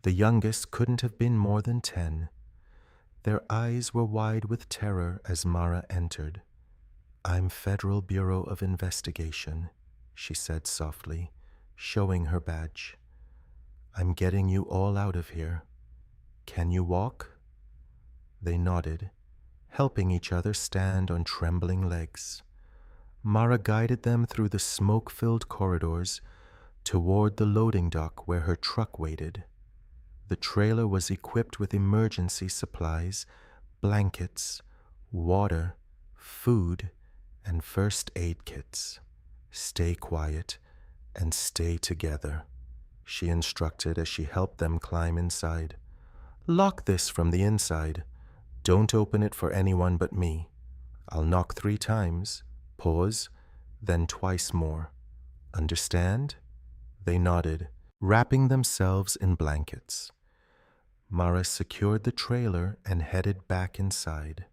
The youngest couldn't have been more than 10. Their eyes were wide with terror as Mara entered. "I'm Federal Bureau of Investigation," she said softly, showing her badge. "I'm getting you all out of here. Can you walk?" They nodded, helping each other stand on trembling legs. Mara guided them through the smoke-filled corridors toward the loading dock where her truck waited. The trailer was equipped with emergency supplies, blankets, water, food, and first aid kits. "Stay quiet and stay together," she instructed as she helped them climb inside. "Lock this from the inside. Don't open it for anyone but me. I'll knock 3 times, pause, then twice more. Understand?" They nodded, wrapping themselves in blankets. Mara secured the trailer and headed back inside.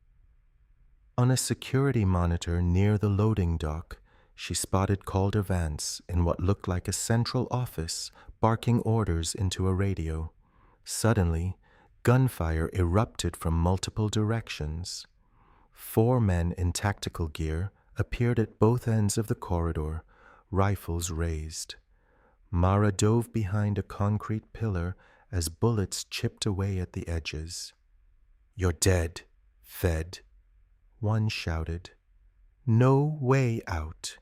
On a security monitor near the loading dock, she spotted Calder Vance in what looked like a central office, barking orders into a radio. Suddenly, gunfire erupted from multiple directions. 4 men in tactical gear appeared at both ends of the corridor, rifles raised. Mara dove behind a concrete pillar as bullets chipped away at the edges. "You're dead, Fed," one shouted. "No way out."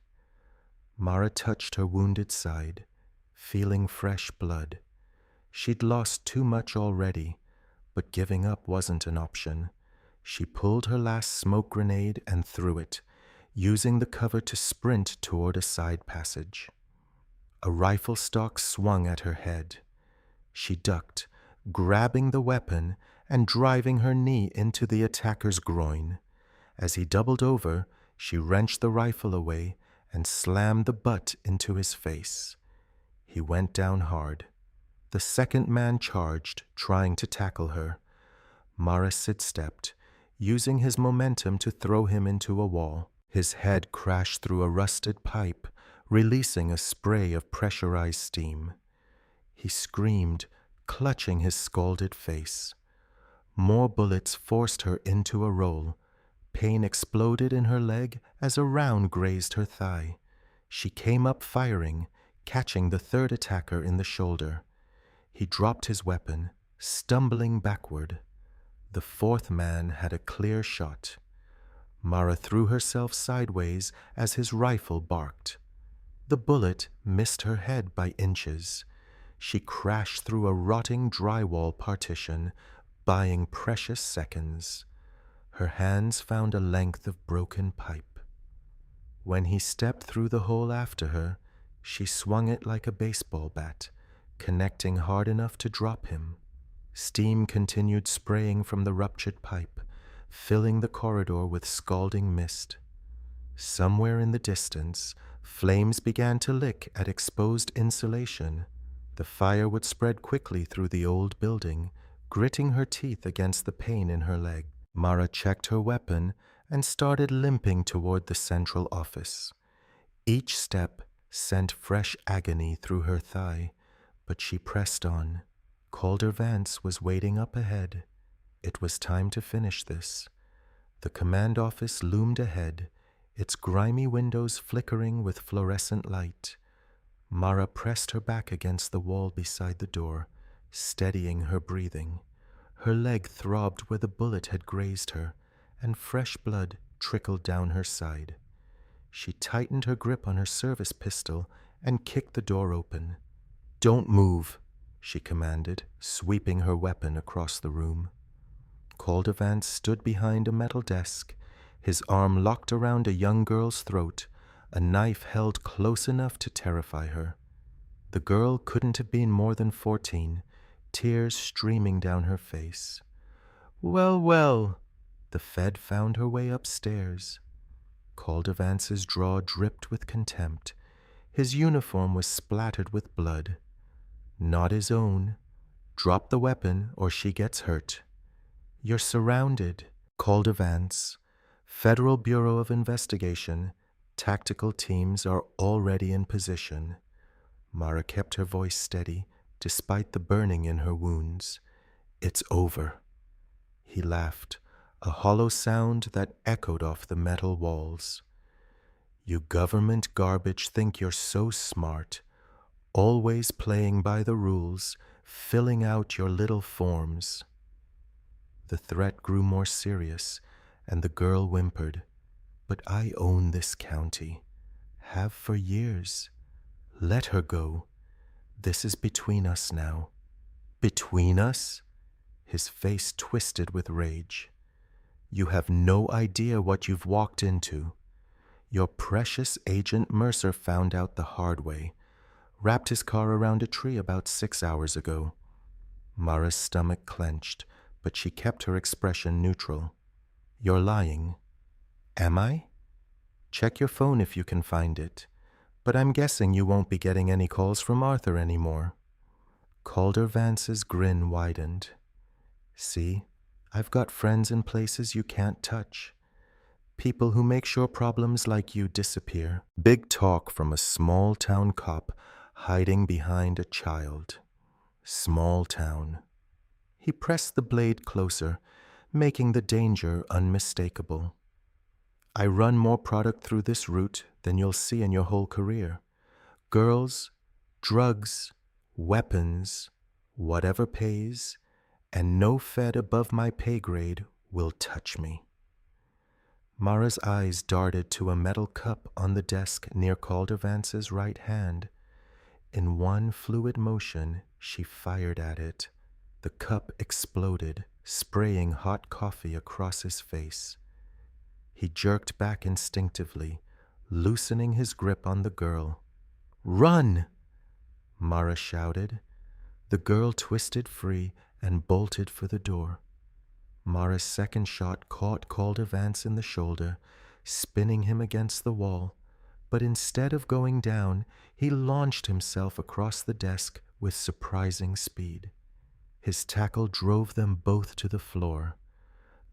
Mara touched her wounded side, feeling fresh blood. She'd lost too much already, but giving up wasn't an option. She pulled her last smoke grenade and threw it, using the cover to sprint toward a side passage. A rifle stock swung at her head. She ducked, grabbing the weapon and driving her knee into the attacker's groin. As he doubled over, she wrenched the rifle away and slammed the butt into his face. He went down hard. The second man charged, trying to tackle her. Mara sidestepped, using his momentum to throw him into a wall. His head crashed through a rusted pipe, releasing a spray of pressurized steam. He screamed, clutching his scalded face. More bullets forced her into a roll. Pain exploded in her leg as a round grazed her thigh. She came up firing, catching the third attacker in the shoulder. He dropped his weapon, stumbling backward. The fourth man had a clear shot. Mara threw herself sideways as his rifle barked. The bullet missed her head by inches. She crashed through a rotting drywall partition, buying precious seconds. Her hands found a length of broken pipe. When he stepped through the hole after her, she swung it like a baseball bat, connecting hard enough to drop him. Steam continued spraying from the ruptured pipe, filling the corridor with scalding mist. Somewhere in the distance, flames began to lick at exposed insulation. The fire would spread quickly through the old building, gritting her teeth against the pain in her leg. Mara checked her weapon and started limping toward the central office. Each step sent fresh agony through her thigh, but she pressed on. Calder Vance was waiting up ahead. It was time to finish this. The command office loomed ahead, its grimy windows flickering with fluorescent light. Mara pressed her back against the wall beside the door, steadying her breathing. Her leg throbbed where the bullet had grazed her, and fresh blood trickled down her side. She tightened her grip on her service pistol and kicked the door open. "Don't move," she commanded, sweeping her weapon across the room. Calder Vance stood behind a metal desk, his arm locked around a young girl's throat, a knife held close enough to terrify her. The girl couldn't have been more than 14, tears streaming down her face. "Well, well," the Fed found her way upstairs. Calder Vance's jaw dripped with contempt. His uniform was splattered with blood. Not his own. "Drop the weapon or she gets hurt." "You're surrounded." Calder Vance, Federal Bureau of Investigation. Tactical teams are already in position. Mara kept her voice steady, despite the burning in her wounds. "It's over." He laughed, a hollow sound that echoed off the metal walls. "You government garbage think you're so smart, always playing by the rules, filling out your little forms." The threat grew more serious, and the girl whimpered, "But I own this county. Have for years. Let her go. This is between us now." "Between us?" His face twisted with rage. "You have no idea what you've walked into. Your precious Agent Mercer found out the hard way. Wrapped his car around a tree about 6 hours ago." Mara's stomach clenched, but she kept her expression neutral. "You're lying." "Am I?" "Check your phone if you can find it. But I'm guessing you won't be getting any calls from Arthur anymore." Calder Vance's grin widened. "See, I've got friends in places you can't touch. People who make sure problems like you disappear." Big talk from a small-town cop hiding behind a child. Small town. He pressed the blade closer, making the danger unmistakable. "I run more product through this route than you'll see in your whole career. Girls, drugs, weapons, whatever pays, and no Fed above my pay grade will touch me." Mara's eyes darted to a metal cup on the desk near Calder Vance's right hand. In one fluid motion, she fired at it. The cup exploded, spraying hot coffee across his face. He jerked back instinctively, loosening his grip on the girl. "Run!" Mara shouted. The girl twisted free and bolted for the door. Mara's second shot caught Calder Vance in the shoulder, spinning him against the wall, but instead of going down, he launched himself across the desk with surprising speed. His tackle drove them both to the floor.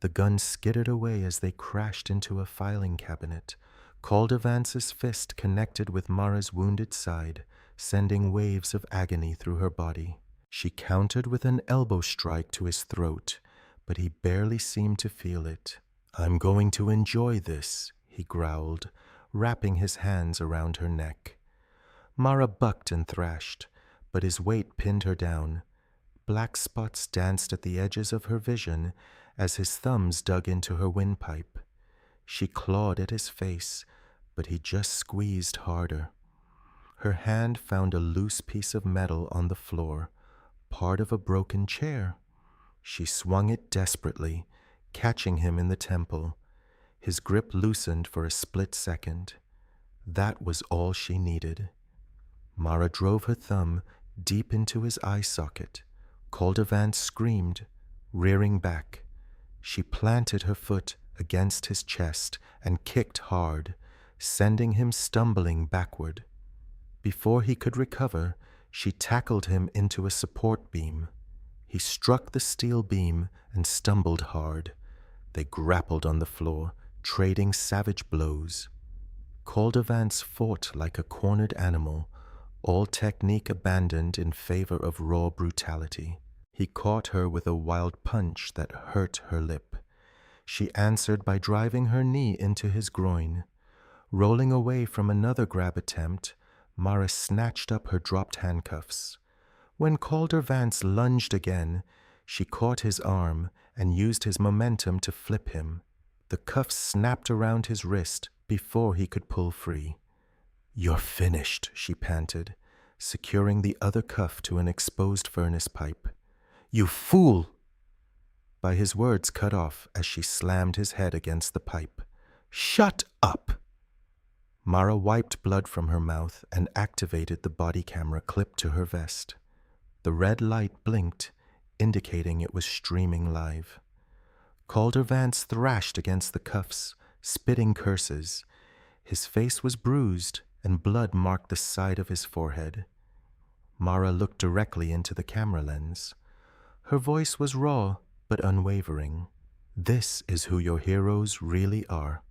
The gun skidded away as they crashed into a filing cabinet. Calder Vance's fist connected with Mara's wounded side, sending waves of agony through her body. She countered with an elbow strike to his throat, but he barely seemed to feel it. "I'm going to enjoy this," he growled, wrapping his hands around her neck. Mara bucked and thrashed, but his weight pinned her down. Black spots danced at the edges of her vision as his thumbs dug into her windpipe. She clawed at his face, but he just squeezed harder. Her hand found a loose piece of metal on the floor, part of a broken chair. She swung it desperately, catching him in the temple. His grip loosened for a split second. That was all she needed. Mara drove her thumb deep into his eye socket. Calder Vance screamed, rearing back. She planted her foot against his chest and kicked hard, sending him stumbling backward. Before he could recover, she tackled him into a support beam. He struck the steel beam and stumbled hard. They grappled on the floor, trading savage blows. Calder Vance fought like a cornered animal, all technique abandoned in favor of raw brutality. He caught her with a wild punch that hurt her lip. She answered by driving her knee into his groin. Rolling away from another grab attempt, Mara snatched up her dropped handcuffs. When Calder Vance lunged again, she caught his arm and used his momentum to flip him. The cuffs snapped around his wrist before he could pull free. "You're finished," she panted, securing the other cuff to an exposed furnace pipe. "You fool!" By his words cut off as she slammed his head against the pipe. "Shut up!" Mara wiped blood from her mouth and activated the body camera clipped to her vest. The red light blinked, indicating it was streaming live. Calder Vance thrashed against the cuffs, spitting curses. His face was bruised, and blood marked the side of his forehead. Mara looked directly into the camera lens. Her voice was raw, but unwavering. "This is who your heroes really are."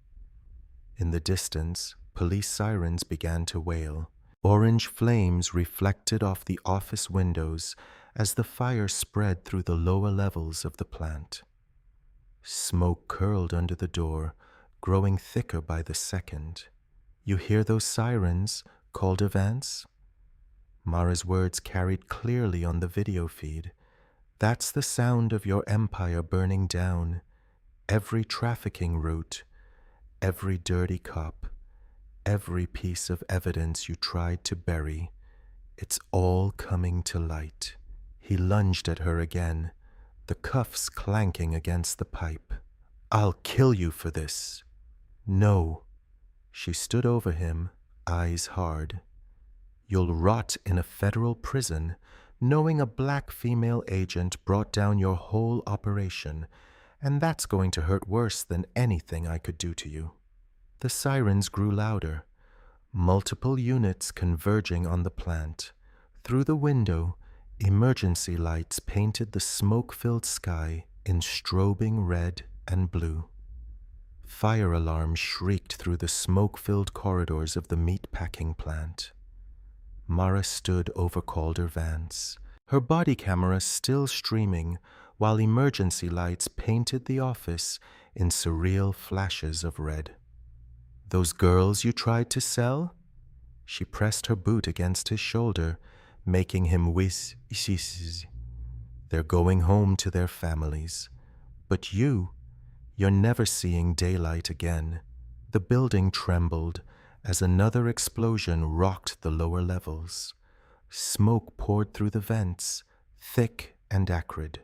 In the distance, police sirens began to wail. Orange flames reflected off the office windows as the fire spread through the lower levels of the plant. Smoke curled under the door, growing thicker by the second. "You hear those sirens, Calder Vance?" Mara's words carried clearly on the video feed. "That's the sound of your empire burning down. Every trafficking route, every dirty cop, every piece of evidence you tried to bury, it's all coming to light." He lunged at her again, the cuffs clanking against the pipe. "I'll kill you for this." "No." She stood over him, eyes hard. "You'll rot in a federal prison, knowing a black female agent brought down your whole operation, and that's going to hurt worse than anything I could do to you." The sirens grew louder, multiple units converging on the plant. Through the window, emergency lights painted the smoke-filled sky in strobing red and blue. Fire alarms shrieked through the smoke-filled corridors of the meat-packing plant. Mara stood over Calder Vance, her body camera still streaming while emergency lights painted the office in surreal flashes of red. "Those girls you tried to sell?" She pressed her boot against his shoulder, making him whiz. "They're going home to their families. But you're never seeing daylight again." The building trembled as another explosion rocked the lower levels. Smoke poured through the vents, thick and acrid.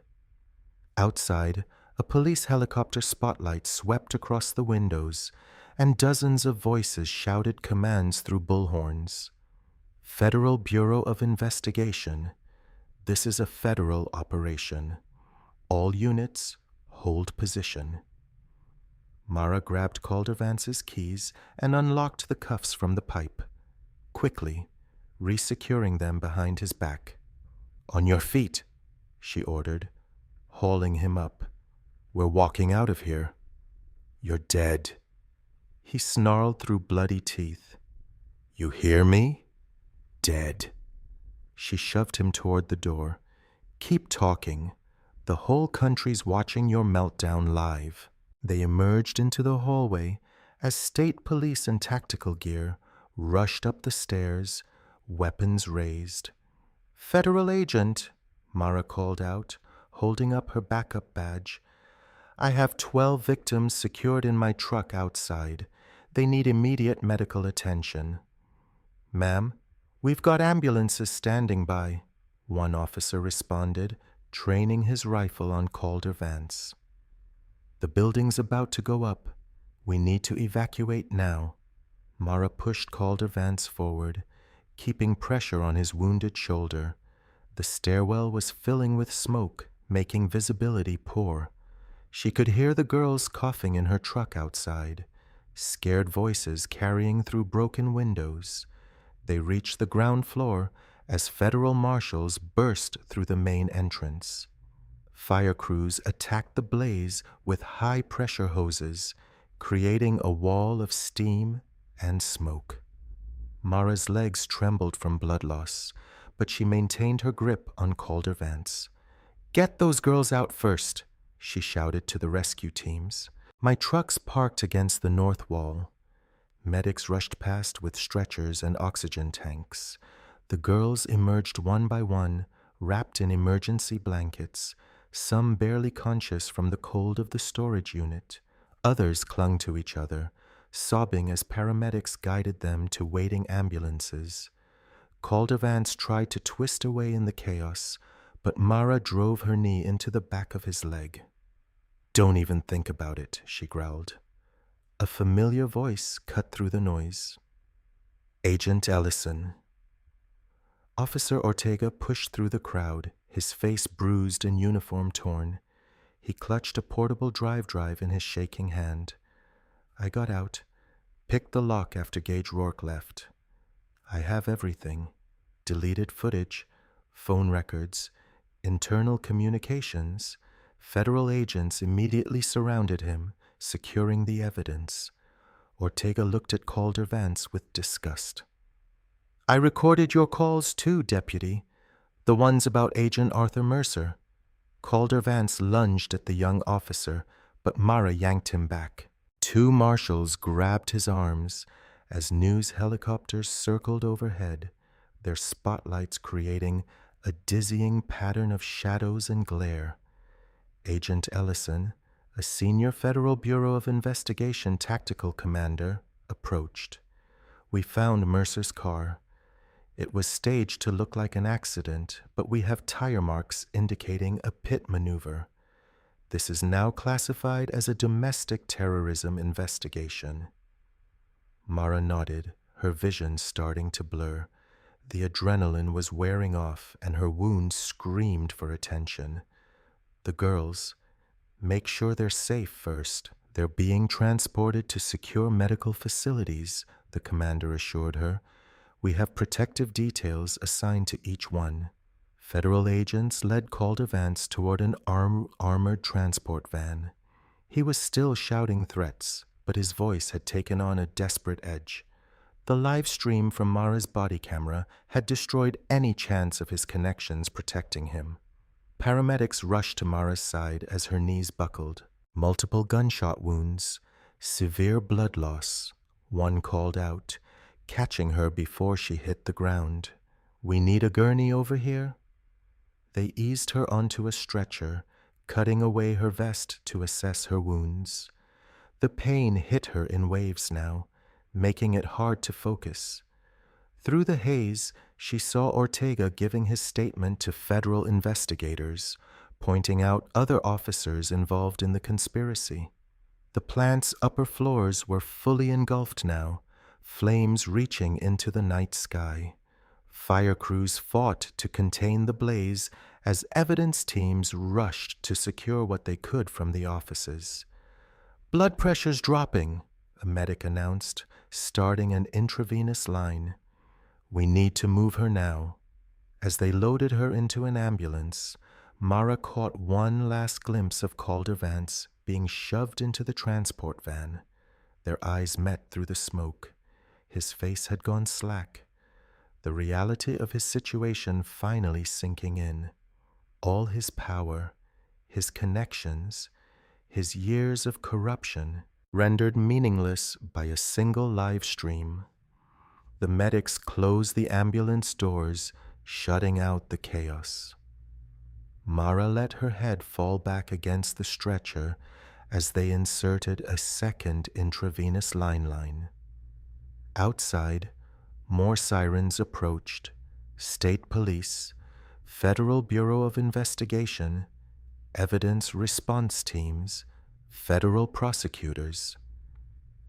Outside, a police helicopter spotlight swept across the windows, and dozens of voices shouted commands through bullhorns. "Federal Bureau of Investigation. This is a federal operation. All units, hold position." Mara grabbed Calder Vance's keys and unlocked the cuffs from the pipe, quickly, resecuring them behind his back. "On your feet," she ordered, hauling him up. "We're walking out of here." "You're dead." He snarled through bloody teeth. "You hear me? Dead." She shoved him toward the door. "Keep talking. The whole country's watching your meltdown live." They emerged into the hallway as state police in tactical gear rushed up the stairs, weapons raised. "Federal agent," Mara called out, holding up her backup badge. "I have 12 victims secured in my truck outside. They need immediate medical attention." "Ma'am, we've got ambulances standing by," one officer responded, training his rifle on Calder Vance. "The building's about to go up. We need to evacuate now." Mara pushed Calder Vance forward, keeping pressure on his wounded shoulder. The stairwell was filling with smoke, making visibility poor. She could hear the girls coughing in her truck outside, scared voices carrying through broken windows. They reached the ground floor as federal marshals burst through the main entrance. Fire crews attacked the blaze with high-pressure hoses, creating a wall of steam and smoke. Mara's legs trembled from blood loss, but she maintained her grip on Calder Vance. "Get those girls out first," she shouted to the rescue teams. "My truck's parked against the north wall. Medics rushed past with stretchers and oxygen tanks. The girls emerged one by one, wrapped in emergency blankets, some barely conscious from the cold of the storage unit. Others clung to each other, sobbing as paramedics guided them to waiting ambulances. Calder Vance tried to twist away in the chaos, but Mara drove her knee into the back of his leg. "Don't even think about it," she growled. A familiar voice cut through the noise. "Agent Ellison." Officer Ortega pushed through the crowd, his face bruised and uniform torn. He clutched a portable drive in his shaking hand. I got out, picked the lock after Gage Rourke left. I have everything. Deleted footage, phone records, internal communications. Federal agents immediately surrounded him, securing the evidence. Ortega looked at Calder Vance with disgust. "I recorded your calls too, Deputy. The ones about Agent Arthur Mercer." Calder Vance lunged at the young officer, but Mara yanked him back. Two marshals grabbed his arms as news helicopters circled overhead, their spotlights creating a dizzying pattern of shadows and glare. Agent Ellison, a senior Federal Bureau of Investigation tactical commander, approached. We found Mercer's car. It was staged to look like an accident, but we have tire marks indicating a pit maneuver. This is now classified as a domestic terrorism investigation. Mara nodded, her vision starting to blur. The adrenaline was wearing off, and her wounds screamed for attention. The girls, "Make sure they're safe first. They're being transported to secure medical facilities," the commander assured her. "We have protective details assigned to each one." Federal agents led Calder Vance toward an armored transport van. He was still shouting threats, but his voice had taken on a desperate edge. The live stream from Mara's body camera had destroyed any chance of his connections protecting him. Paramedics rushed to Mara's side as her knees buckled. Multiple gunshot wounds, severe blood loss. One called out, catching her before she hit the ground. "We need a gurney over here?" They eased her onto a stretcher, cutting away her vest to assess her wounds. The pain hit her in waves now, making it hard to focus. Through the haze, she saw Ortega giving his statement to federal investigators, pointing out other officers involved in the conspiracy. The plant's upper floors were fully engulfed now, flames reaching into the night sky. Fire crews fought to contain the blaze as evidence teams rushed to secure what they could from the offices. "Blood pressure's dropping," a medic announced, starting an intravenous line. "We need to move her now." As they loaded her into an ambulance, Mara caught one last glimpse of Calder Vance being shoved into the transport van. Their eyes met through the smoke. His face had gone slack, the reality of his situation finally sinking in. All his power, his connections, his years of corruption, rendered meaningless by a single live stream. The medics closed the ambulance doors, shutting out the chaos. Mara let her head fall back against the stretcher as they inserted a second intravenous line. Outside, more sirens approached. State police, Federal Bureau of Investigation, evidence response teams, federal prosecutors.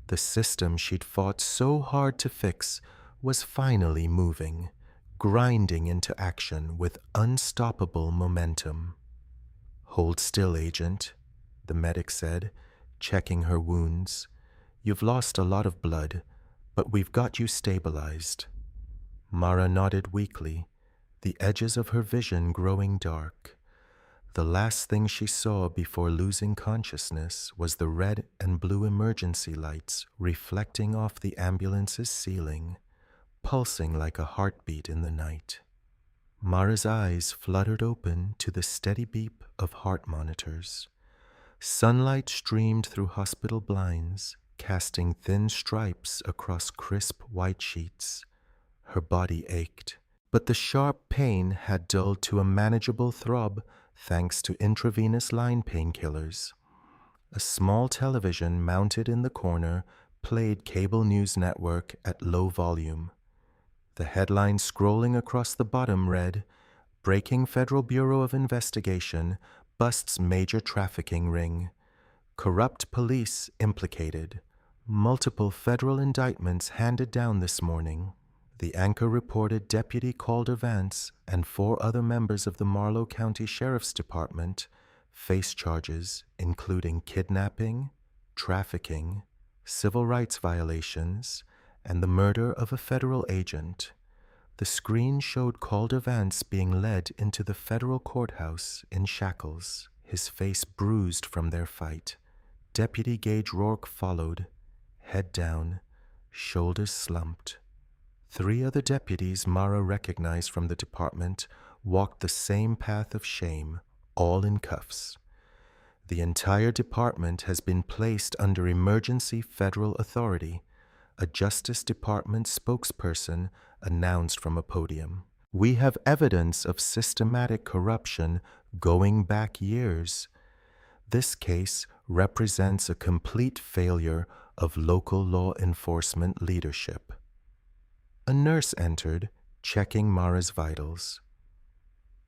The system she'd fought so hard to fix was finally moving, grinding into action with unstoppable momentum. "Hold still, Agent," the medic said, checking her wounds. "You've lost a lot of blood, but we've got you stabilized." Mara nodded weakly, the edges of her vision growing dark. The last thing she saw before losing consciousness was the red and blue emergency lights reflecting off the ambulance's ceiling, pulsing like a heartbeat in the night. Mara's eyes fluttered open to the steady beep of heart monitors. Sunlight streamed through hospital blinds, casting thin stripes across crisp white sheets. Her body ached, but the sharp pain had dulled to a manageable throb thanks to intravenous line painkillers. A small television mounted in the corner played cable news network at low volume. The headline scrolling across the bottom read, "Breaking Federal Bureau of Investigation busts major trafficking ring. Corrupt police implicated. Multiple federal indictments handed down this morning." The anchor reported Deputy Calder Vance and 4 other members of the Marlow County Sheriff's Department face charges including kidnapping, trafficking, civil rights violations, and the murder of a federal agent. The screen showed Calder Vance being led into the federal courthouse in shackles, his face bruised from their fight. Deputy Gage Rourke followed, head down, shoulders slumped. 3 other deputies Mara recognized from the department walked the same path of shame, all in cuffs. The entire department has been placed under emergency federal authority, a Justice Department spokesperson announced from a podium. "We have evidence of systematic corruption going back years. This case represents a complete failure of local law enforcement leadership." A nurse entered, checking Mara's vitals.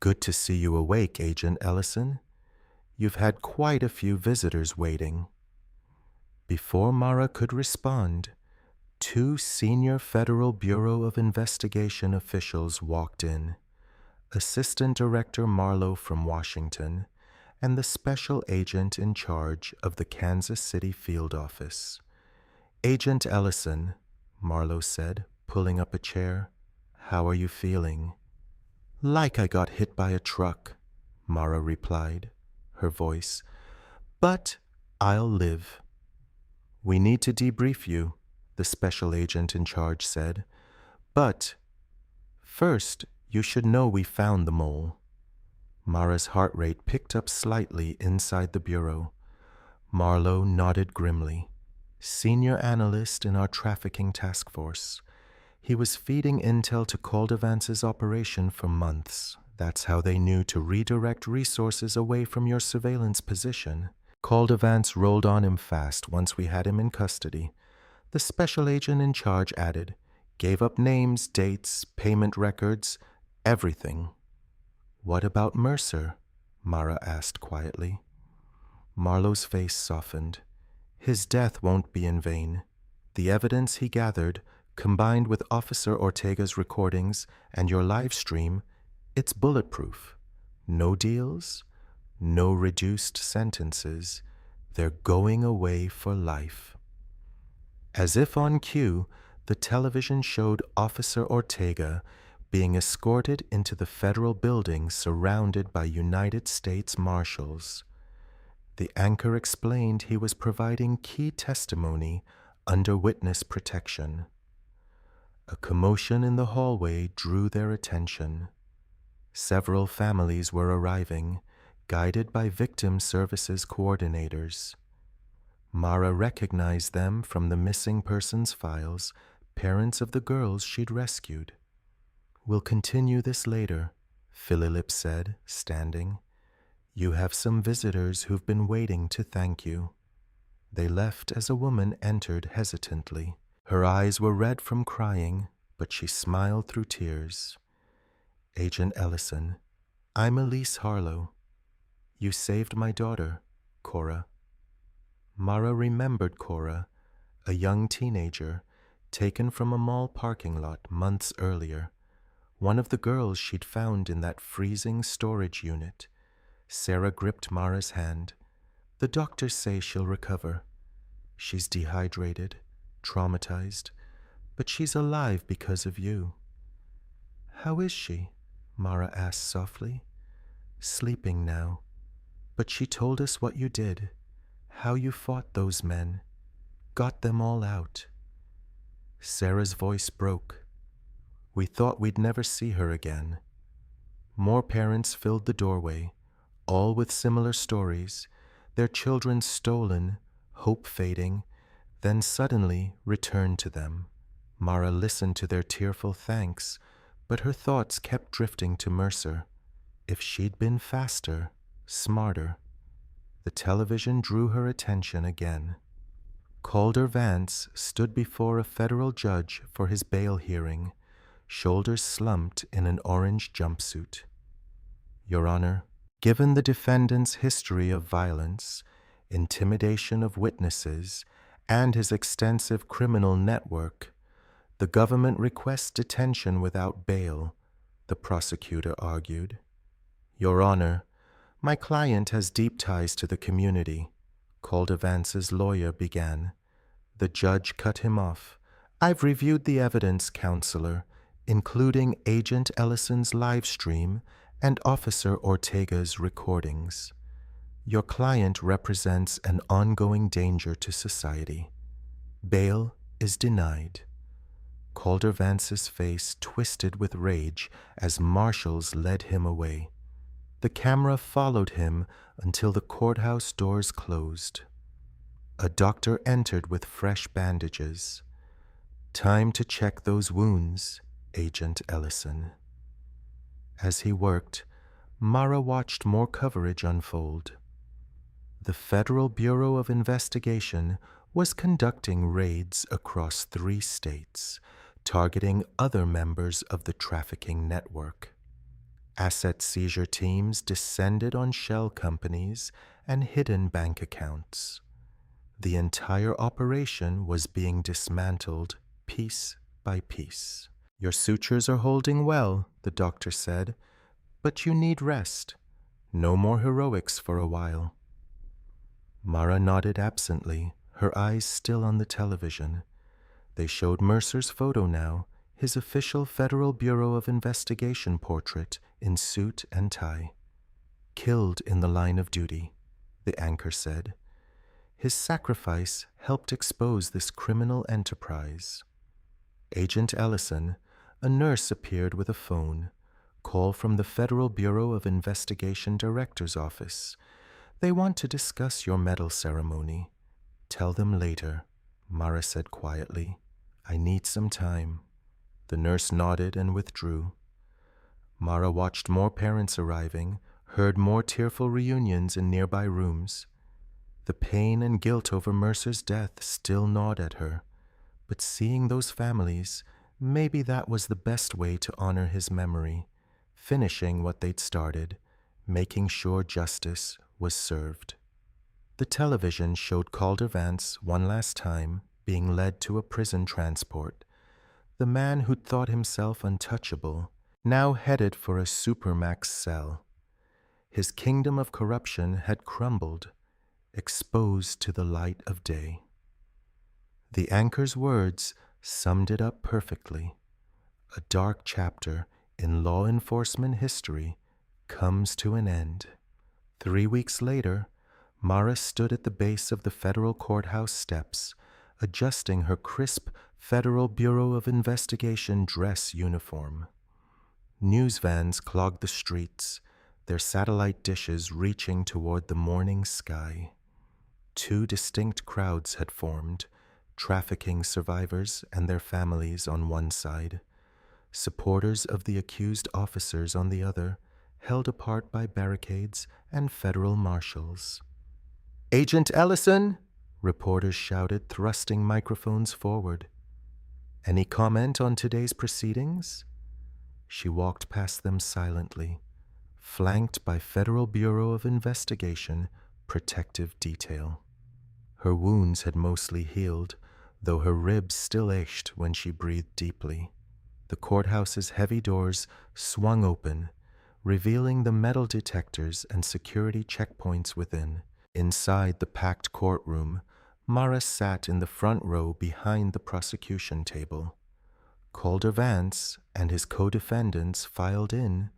"Good to see you awake, Agent Ellison. You've had quite a few visitors waiting." Before Mara could respond, 2 senior Federal Bureau of Investigation officials walked in, Assistant Director Marlowe from Washington and the special agent in charge of the Kansas City field office. "Agent Ellison," Marlowe said, pulling up a chair, "how are you feeling?" "Like I got hit by a truck," Mara replied, her voice, "but I'll live." "We need to debrief you," the special agent in charge said, "but first you should know we found the mole." Mara's heart rate picked up slightly inside the bureau. Marlowe nodded grimly. "Senior analyst in our trafficking task force. He was feeding intel to Calder Vance's operation for months. That's how they knew to redirect resources away from your surveillance position. Calder Vance rolled on him fast once we had him in custody." The special agent in charge added, "Gave up names, dates, payment records, everything." "What about Mercer?" Mara asked quietly. Marlowe's face softened. "His death won't be in vain. The evidence he gathered, combined with Officer Ortega's recordings and your live stream, it's bulletproof. No deals, no reduced sentences. They're going away for life." As if on cue, the television showed Officer Ortega being escorted into the federal building surrounded by United States Marshals. The anchor explained he was providing key testimony under witness protection. A commotion in the hallway drew their attention. Several families were arriving, guided by victim services coordinators. Mara recognized them from the missing persons files, parents of the girls she'd rescued. "We'll continue this later," Philip said, standing. "You have some visitors who've been waiting to thank you." They left as a woman entered hesitantly. Her eyes were red from crying, but she smiled through tears. "Agent Ellison, I'm Elise Harlow. You saved my daughter, Cora." Mara remembered Cora, a young teenager, taken from a mall parking lot months earlier, one of the girls she'd found in that freezing storage unit. Sarah gripped Mara's hand. "The doctors say she'll recover. She's dehydrated, traumatized, but she's alive because of you." "How is she?" Mara asked softly. "Sleeping now. But she told us what you did, how you fought those men, got them all out." Sarah's voice broke. "We thought we'd never see her again." More parents filled the doorway, all with similar stories, their children stolen, hope fading, then suddenly returned to them. Mara listened to their tearful thanks, but her thoughts kept drifting to Mercer. If she'd been faster, smarter. The television drew her attention again. Calder Vance stood before a federal judge for his bail hearing, shoulders slumped in an orange jumpsuit. Your Honor, given the defendant's history of violence, intimidation of witnesses, and his extensive criminal network, the government requests detention without bail, the prosecutor argued. Your Honor, my client has deep ties to the community, Calder Vance's lawyer began. The judge cut him off. I've reviewed the evidence, Counselor, including Agent Ellison's live stream and Officer Ortega's recordings. Your client represents an ongoing danger to society. Bail is denied. Calder Vance's face twisted with rage as marshals led him away. The camera followed him until the courthouse doors closed. A doctor entered with fresh bandages. Time to check those wounds, Agent Ellison. As he worked, Mara watched more coverage unfold. The Federal Bureau of Investigation was conducting raids across 3 states, targeting other members of the trafficking network. Asset seizure teams descended on shell companies and hidden bank accounts. The entire operation was being dismantled piece by piece. Your sutures are holding well, the doctor said, but you need rest. No more heroics for a while. Mara nodded absently, her eyes still on the television. They showed Mercer's photo now, his official Federal Bureau of Investigation portrait in suit and tie. Killed in the line of duty, the anchor said. His sacrifice helped expose this criminal enterprise. Agent Ellison, a nurse, appeared with a phone. Call from the Federal Bureau of Investigation Director's office. They want to discuss your medal ceremony. Tell them later, Mara said quietly. I need some time. The nurse nodded and withdrew. Mara watched more parents arriving, heard more tearful reunions in nearby rooms. The pain and guilt over Mercer's death still gnawed at her, but seeing those families, maybe that was the best way to honor his memory, finishing what they'd started, making sure justice was served. The television showed Calder Vance one last time being led to a prison transport. The man who'd thought himself untouchable, now headed for a supermax cell. His kingdom of corruption had crumbled, exposed to the light of day. The anchor's words summed it up perfectly. A dark chapter in law enforcement history comes to an end. 3 weeks later, Mara stood at the base of the federal courthouse steps, adjusting her crisp Federal Bureau of Investigation dress uniform. News vans clogged the streets, their satellite dishes reaching toward the morning sky. 2 distinct crowds had formed, trafficking survivors and their families on one side, supporters of the accused officers on the other, held apart by barricades and federal marshals. Agent Ellison, reporters shouted, thrusting microphones forward. Any comment on today's proceedings? She walked past them silently, flanked by Federal Bureau of Investigation protective detail. Her wounds had mostly healed, though her ribs still ached when she breathed deeply. The courthouse's heavy doors swung open, revealing the metal detectors and security checkpoints within. Inside the packed courtroom, Mara sat in the front row behind the prosecution table. Calder Vance and his co-defendants filed in,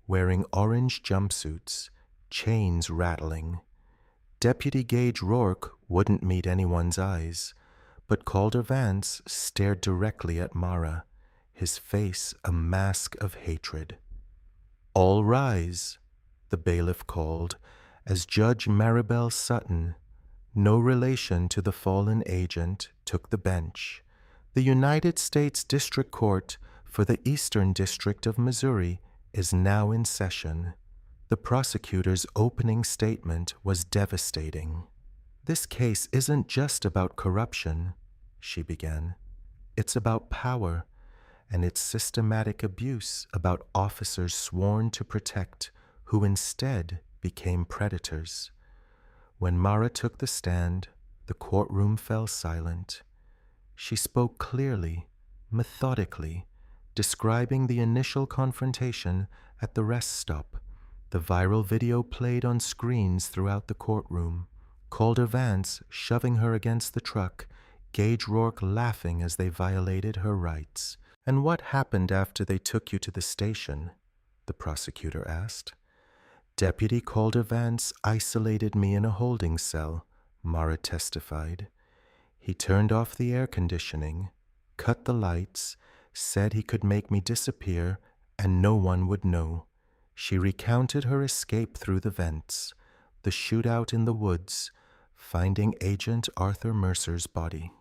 wearing orange jumpsuits, chains rattling. Deputy Gage Rourke wouldn't meet anyone's eyes, but Calder Vance stared directly at Mara, his face a mask of hatred. All rise, the bailiff called, as Judge Maribel Sutton, no relation to the fallen agent, took the bench. The United States District Court for the Eastern District of Missouri is now in session. The prosecutor's opening statement was devastating. "This case isn't just about corruption," she began. "It's about power and its systematic abuse, about officers sworn to protect who instead became predators." When Mara took the stand, the courtroom fell silent. She spoke clearly, methodically, describing the initial confrontation at the rest stop. The viral video played on screens throughout the courtroom. Calder Vance shoving her against the truck, Gage Rourke laughing as they violated her rights. "And what happened after they took you to the station?" the prosecutor asked. "Deputy Calder Vance isolated me in a holding cell," Mara testified. "He turned off the air conditioning, cut the lights, said he could make me disappear and no one would know." She recounted her escape through the vents, the shootout in the woods, finding Agent Arthur Mercer's body.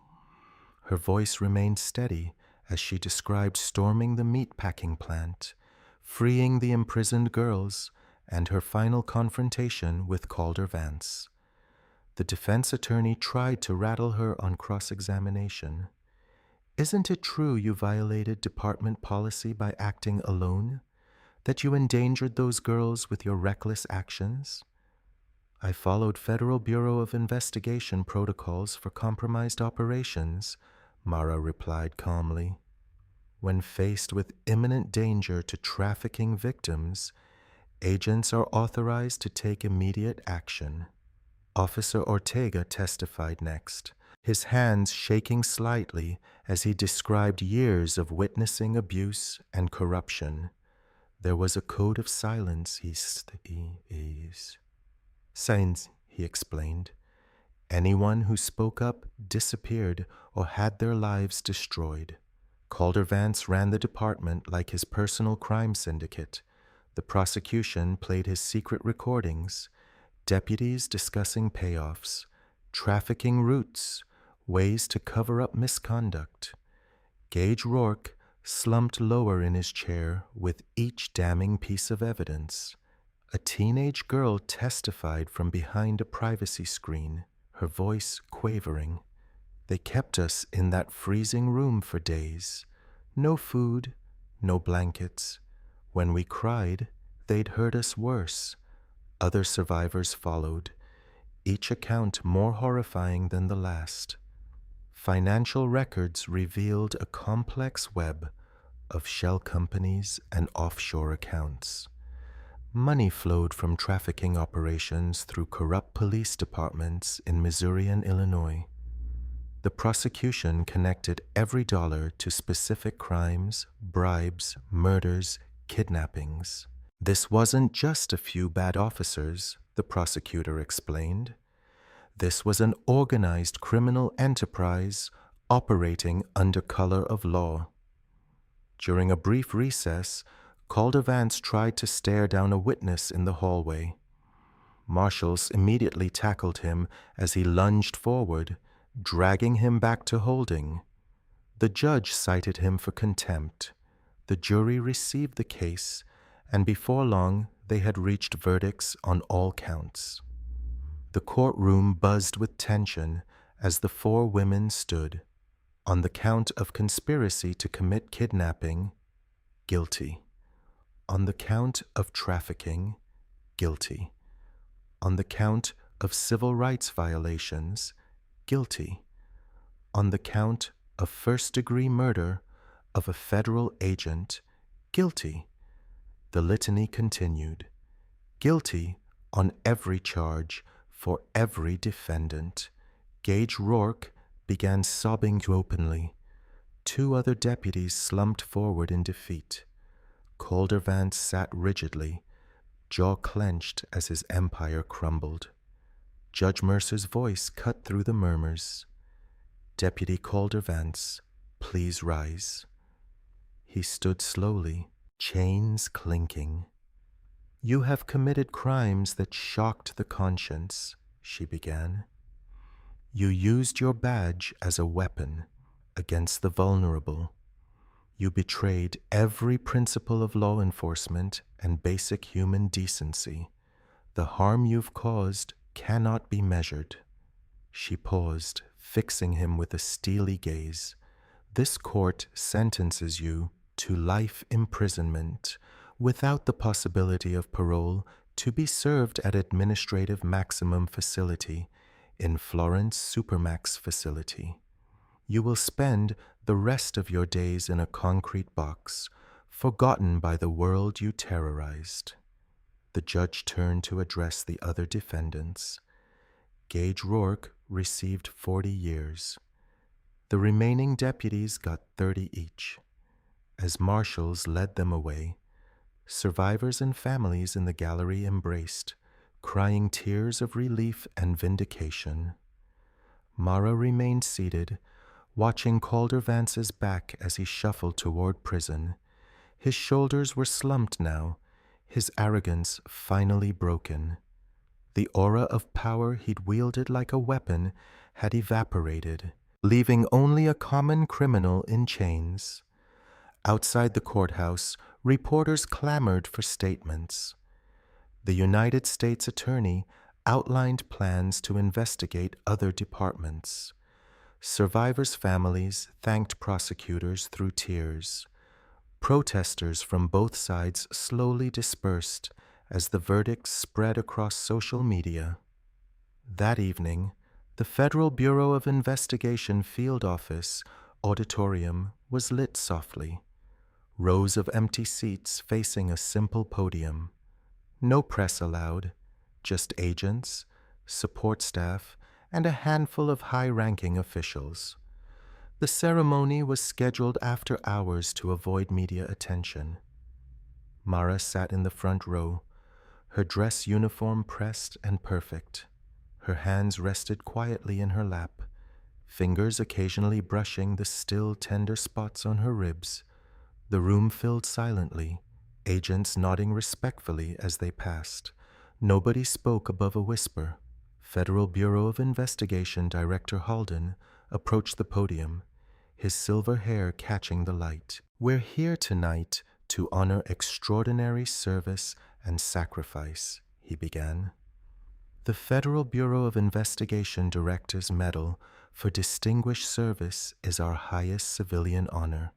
Her voice remained steady as she described storming the meatpacking plant, freeing the imprisoned girls, and her final confrontation with Calder Vance. The defense attorney tried to rattle her on cross-examination. "Isn't it true you violated department policy by acting alone? That you endangered those girls with your reckless actions?" "I followed Federal Bureau of Investigation protocols for compromised operations," Mara replied calmly. "When faced with imminent danger to trafficking victims, agents are authorized to take immediate action." Officer Ortega testified next, his hands shaking slightly as he described years of witnessing abuse and corruption. "There was a code of silence, Signs, he explained. Anyone who spoke up disappeared or had their lives destroyed. Calder Vance ran the department like his personal crime syndicate. The prosecution played his secret recordings, deputies discussing payoffs, trafficking routes, ways to cover up misconduct. Gage Rourke slumped lower in his chair with each damning piece of evidence. A teenage girl testified from behind a privacy screen, her voice quavering. "They kept us in that freezing room for days. No food, no blankets. When we cried, they'd hurt us worse." Other survivors followed, each account more horrifying than the last. Financial records revealed a complex web of shell companies and offshore accounts. Money flowed from trafficking operations through corrupt police departments in Missouri and Illinois. The prosecution connected every dollar to specific crimes, bribes, murders, kidnappings. "This wasn't just a few bad officers," the prosecutor explained. "This was an organized criminal enterprise operating under color of law." During a brief recess, Calder Vance tried to stare down a witness in the hallway. Marshals immediately tackled him as he lunged forward, dragging him back to holding. The judge cited him for contempt. The jury received the case, and before long they had reached verdicts on all counts. The courtroom buzzed with tension as the four women stood. On the count of conspiracy to commit kidnapping, guilty. On the count of trafficking, guilty. On the count of civil rights violations, guilty. On the count of first-degree murder of a federal agent, guilty. The litany continued. Guilty on every charge for every defendant. Gage Rourke began sobbing openly. Two other deputies slumped forward in defeat. Calder Vance sat rigidly, jaw clenched as his empire crumbled. Judge Mercer's voice cut through the murmurs. "Deputy Calder Vance, please rise." He stood slowly, chains clinking. "You have committed crimes that shocked the conscience," she began. You used your badge as a weapon against the vulnerable. You betrayed every principle of law enforcement and basic human decency. The harm you've caused cannot be measured. She paused, fixing him with a steely gaze. This court sentences you to life imprisonment without the possibility of parole, to be served at Administrative Maximum Facility in Florence Supermax Facility. You will spend the rest of your days in a concrete box, forgotten by the world you terrorized. The judge turned to address the other defendants. Gage Rourke received 40 years. The remaining deputies got 30 each. As marshals led them away, survivors and families in the gallery embraced, crying tears of relief and vindication. Mara remained seated, watching Calder Vance's back as he shuffled toward prison. His shoulders were slumped now, his arrogance finally broken. The aura of power he'd wielded like a weapon had evaporated, leaving only a common criminal in chains. Outside the courthouse, reporters clamored for statements. The United States Attorney outlined plans to investigate other departments. Survivors' families thanked prosecutors through tears. Protesters from both sides slowly dispersed as the verdicts spread across social media. That evening, the Federal Bureau of Investigation Field Office auditorium was lit softly. Rows of empty seats facing a simple podium. No press allowed, just agents, support staff, and a handful of high-ranking officials. The ceremony was scheduled after hours to avoid media attention. Mara sat in the front row, her dress uniform pressed and perfect. Her hands rested quietly in her lap, fingers occasionally brushing the still tender spots on her ribs. The room filled silently, agents nodding respectfully as they passed. Nobody spoke above a whisper. Federal Bureau of Investigation Director Halden approached the podium, his silver hair catching the light. "We're here tonight to honor extraordinary service and sacrifice," he began. "The Federal Bureau of Investigation Director's Medal for Distinguished Service is our highest civilian honor.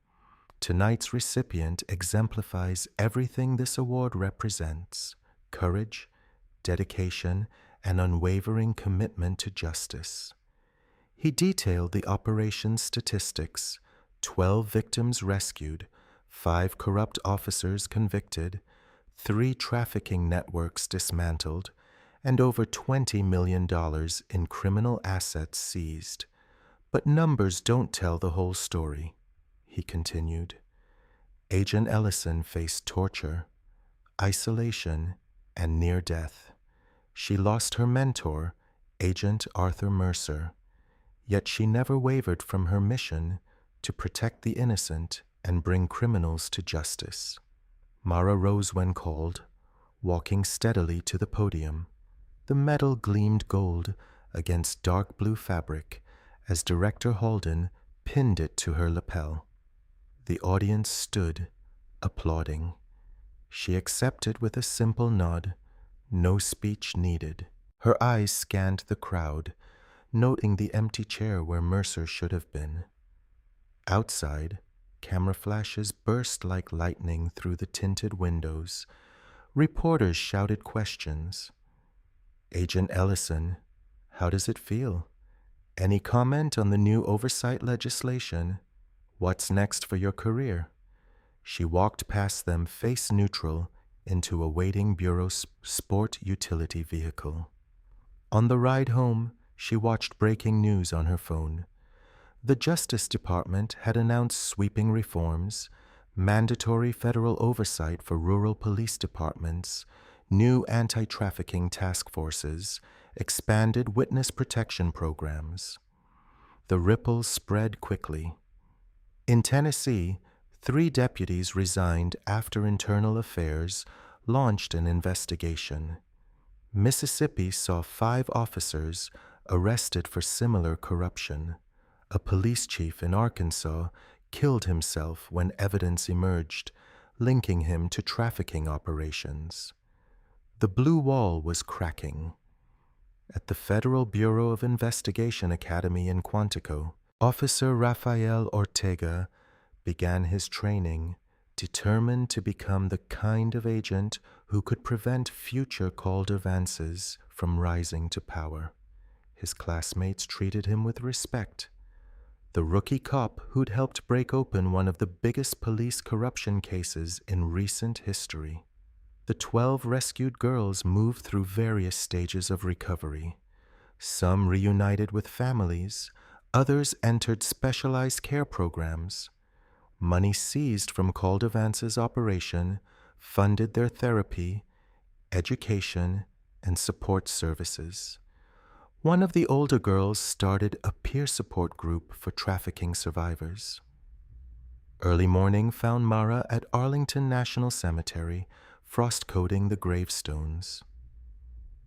Tonight's recipient exemplifies everything this award represents: courage, dedication, and unwavering commitment to justice." He detailed the operation's statistics: 12 victims rescued, 5 corrupt officers convicted, 3 trafficking networks dismantled, and over $20 million in criminal assets seized. "But numbers don't tell the whole story," he continued. Agent Ellison faced torture, isolation, and near death. She lost her mentor, Agent Arthur Mercer, yet she never wavered from her mission to protect the innocent and bring criminals to justice. Mara rose when called, walking steadily to the podium. The medal gleamed gold against dark blue fabric as Director Halden pinned it to her lapel. The audience stood, applauding. She accepted with a simple nod, no speech needed. Her eyes scanned the crowd, noting the empty chair where Mercer should have been. Outside, camera flashes burst like lightning through the tinted windows. Reporters shouted questions. "Agent Ellison, how does it feel? Any comment on the new oversight legislation? What's next for your career?" She walked past them face neutral into a waiting Bureau sport utility vehicle. On the ride home, she watched breaking news on her phone. The Justice Department had announced sweeping reforms, mandatory federal oversight for rural police departments, new anti-trafficking task forces, expanded witness protection programs. The ripples spread quickly. In Tennessee, 3 deputies resigned after Internal Affairs launched an investigation. Mississippi saw 5 officers, arrested for similar corruption. A police chief in Arkansas killed himself when evidence emerged, linking him to trafficking operations. The blue wall was cracking. At the Federal Bureau of Investigation Academy in Quantico, Officer Rafael Ortega began his training, determined to become the kind of agent who could prevent future Calder Vances from rising to power. His classmates treated him with respect. The rookie cop who'd helped break open one of the biggest police corruption cases in recent history. The 12 rescued girls moved through various stages of recovery. Some reunited with families, others entered specialized care programs. Money seized from Calder Vance's operation funded their therapy, education, and support services. One of the older girls started a peer support group for trafficking survivors. Early morning found Mara at Arlington National Cemetery, frost-coating the gravestones.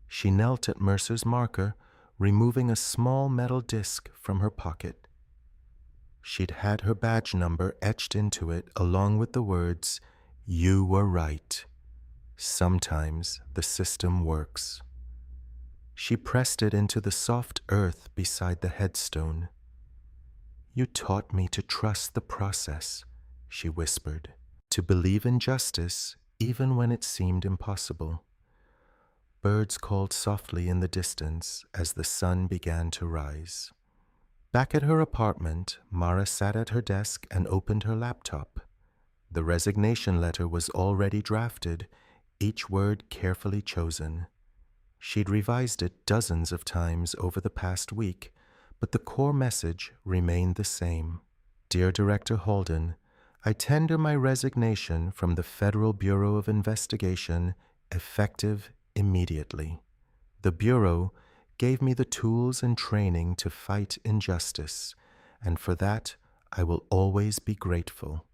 She knelt at Mercer's marker, removing a small metal disc from her pocket. She'd had her badge number etched into it along with the words, "You were right. Sometimes the system works." She pressed it into the soft earth beside the headstone. "You taught me to trust the process," she whispered, "to believe in justice even when it seemed impossible." Birds called softly in the distance as the sun began to rise. Back at her apartment, Mara sat at her desk and opened her laptop. The resignation letter was already drafted, each word carefully chosen. She'd revised it dozens of times over the past week, but the core message remained the same. "Dear Director Holden, I tender my resignation from the Federal Bureau of Investigation, effective immediately. The Bureau gave me the tools and training to fight injustice, and for that I will always be grateful.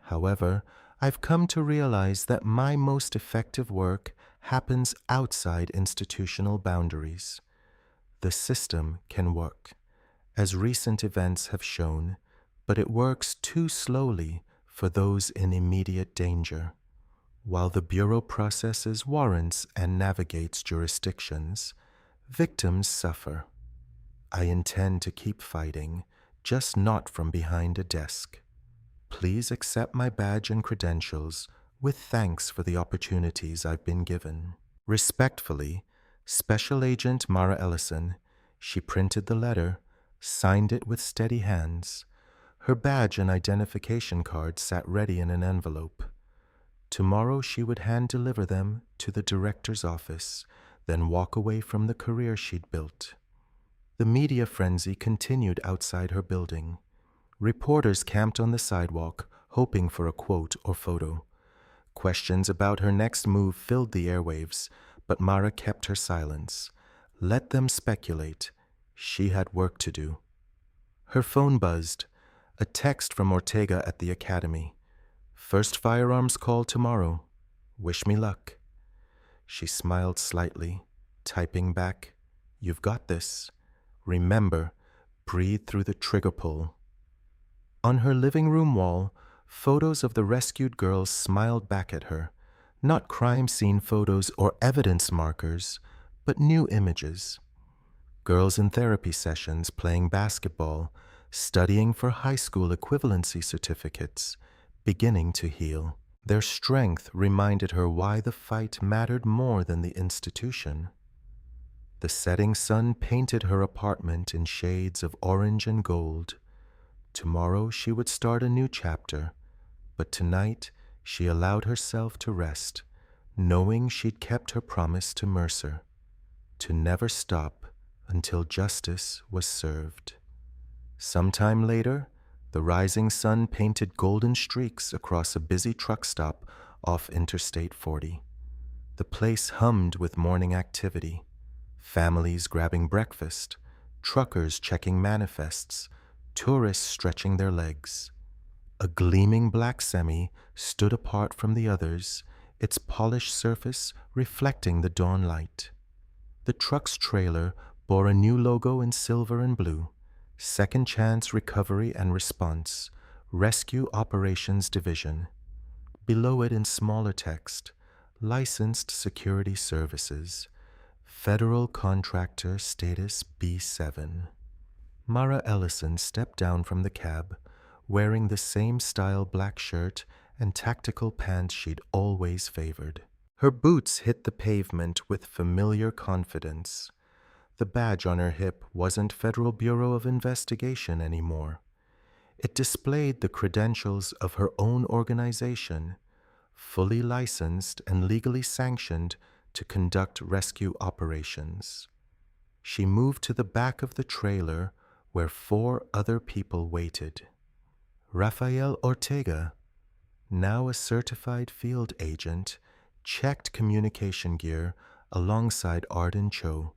However, I've come to realize that my most effective work happens outside institutional boundaries. The system can work, as recent events have shown, but it works too slowly for those in immediate danger. While the Bureau processes warrants and navigates jurisdictions, victims suffer. I intend to keep fighting, just not from behind a desk. Please accept my badge and credentials with thanks for the opportunities I've been given. Respectfully, Special Agent Mara Ellison." She printed the letter, signed it with steady hands. Her badge and identification card sat ready in an envelope. Tomorrow she would hand-deliver them to the director's office, then walk away from the career she'd built. The media frenzy continued outside her building. Reporters camped on the sidewalk, hoping for a quote or photo. Questions about her next move filled the airwaves, but Mara kept her silence. Let them speculate. She had work to do. Her phone buzzed. A text from Ortega at the academy. "First firearms call tomorrow. Wish me luck." She smiled slightly, typing back, "You've got this. Remember, breathe through the trigger pull." On her living room wall, photos of the rescued girls smiled back at her. Not crime scene photos or evidence markers, but new images. Girls in therapy sessions playing basketball, studying for high school equivalency certificates, beginning to heal. Their strength reminded her why the fight mattered more than the institution. The setting sun painted her apartment in shades of orange and gold. Tomorrow she would start a new chapter, but tonight she allowed herself to rest, knowing she'd kept her promise to Mercer, to never stop until justice was served. Sometime later, the rising sun painted golden streaks across a busy truck stop off Interstate 40. The place hummed with morning activity. Families grabbing breakfast, truckers checking manifests, tourists stretching their legs. A gleaming black semi stood apart from the others, its polished surface reflecting the dawn light. The truck's trailer bore a new logo in silver and blue: Second Chance Recovery and Response, Rescue Operations Division. Below it in smaller text, Licensed Security Services, Federal Contractor Status B7. Mara Ellison stepped down from the cab, wearing the same style black shirt and tactical pants she'd always favored. Her boots hit the pavement with familiar confidence. The badge on her hip wasn't Federal Bureau of Investigation anymore. It displayed the credentials of her own organization, fully licensed and legally sanctioned to conduct rescue operations. She moved to the back of the trailer where 4 other people waited. Rafael Ortega, now a certified field agent, checked communication gear alongside Arden Cho,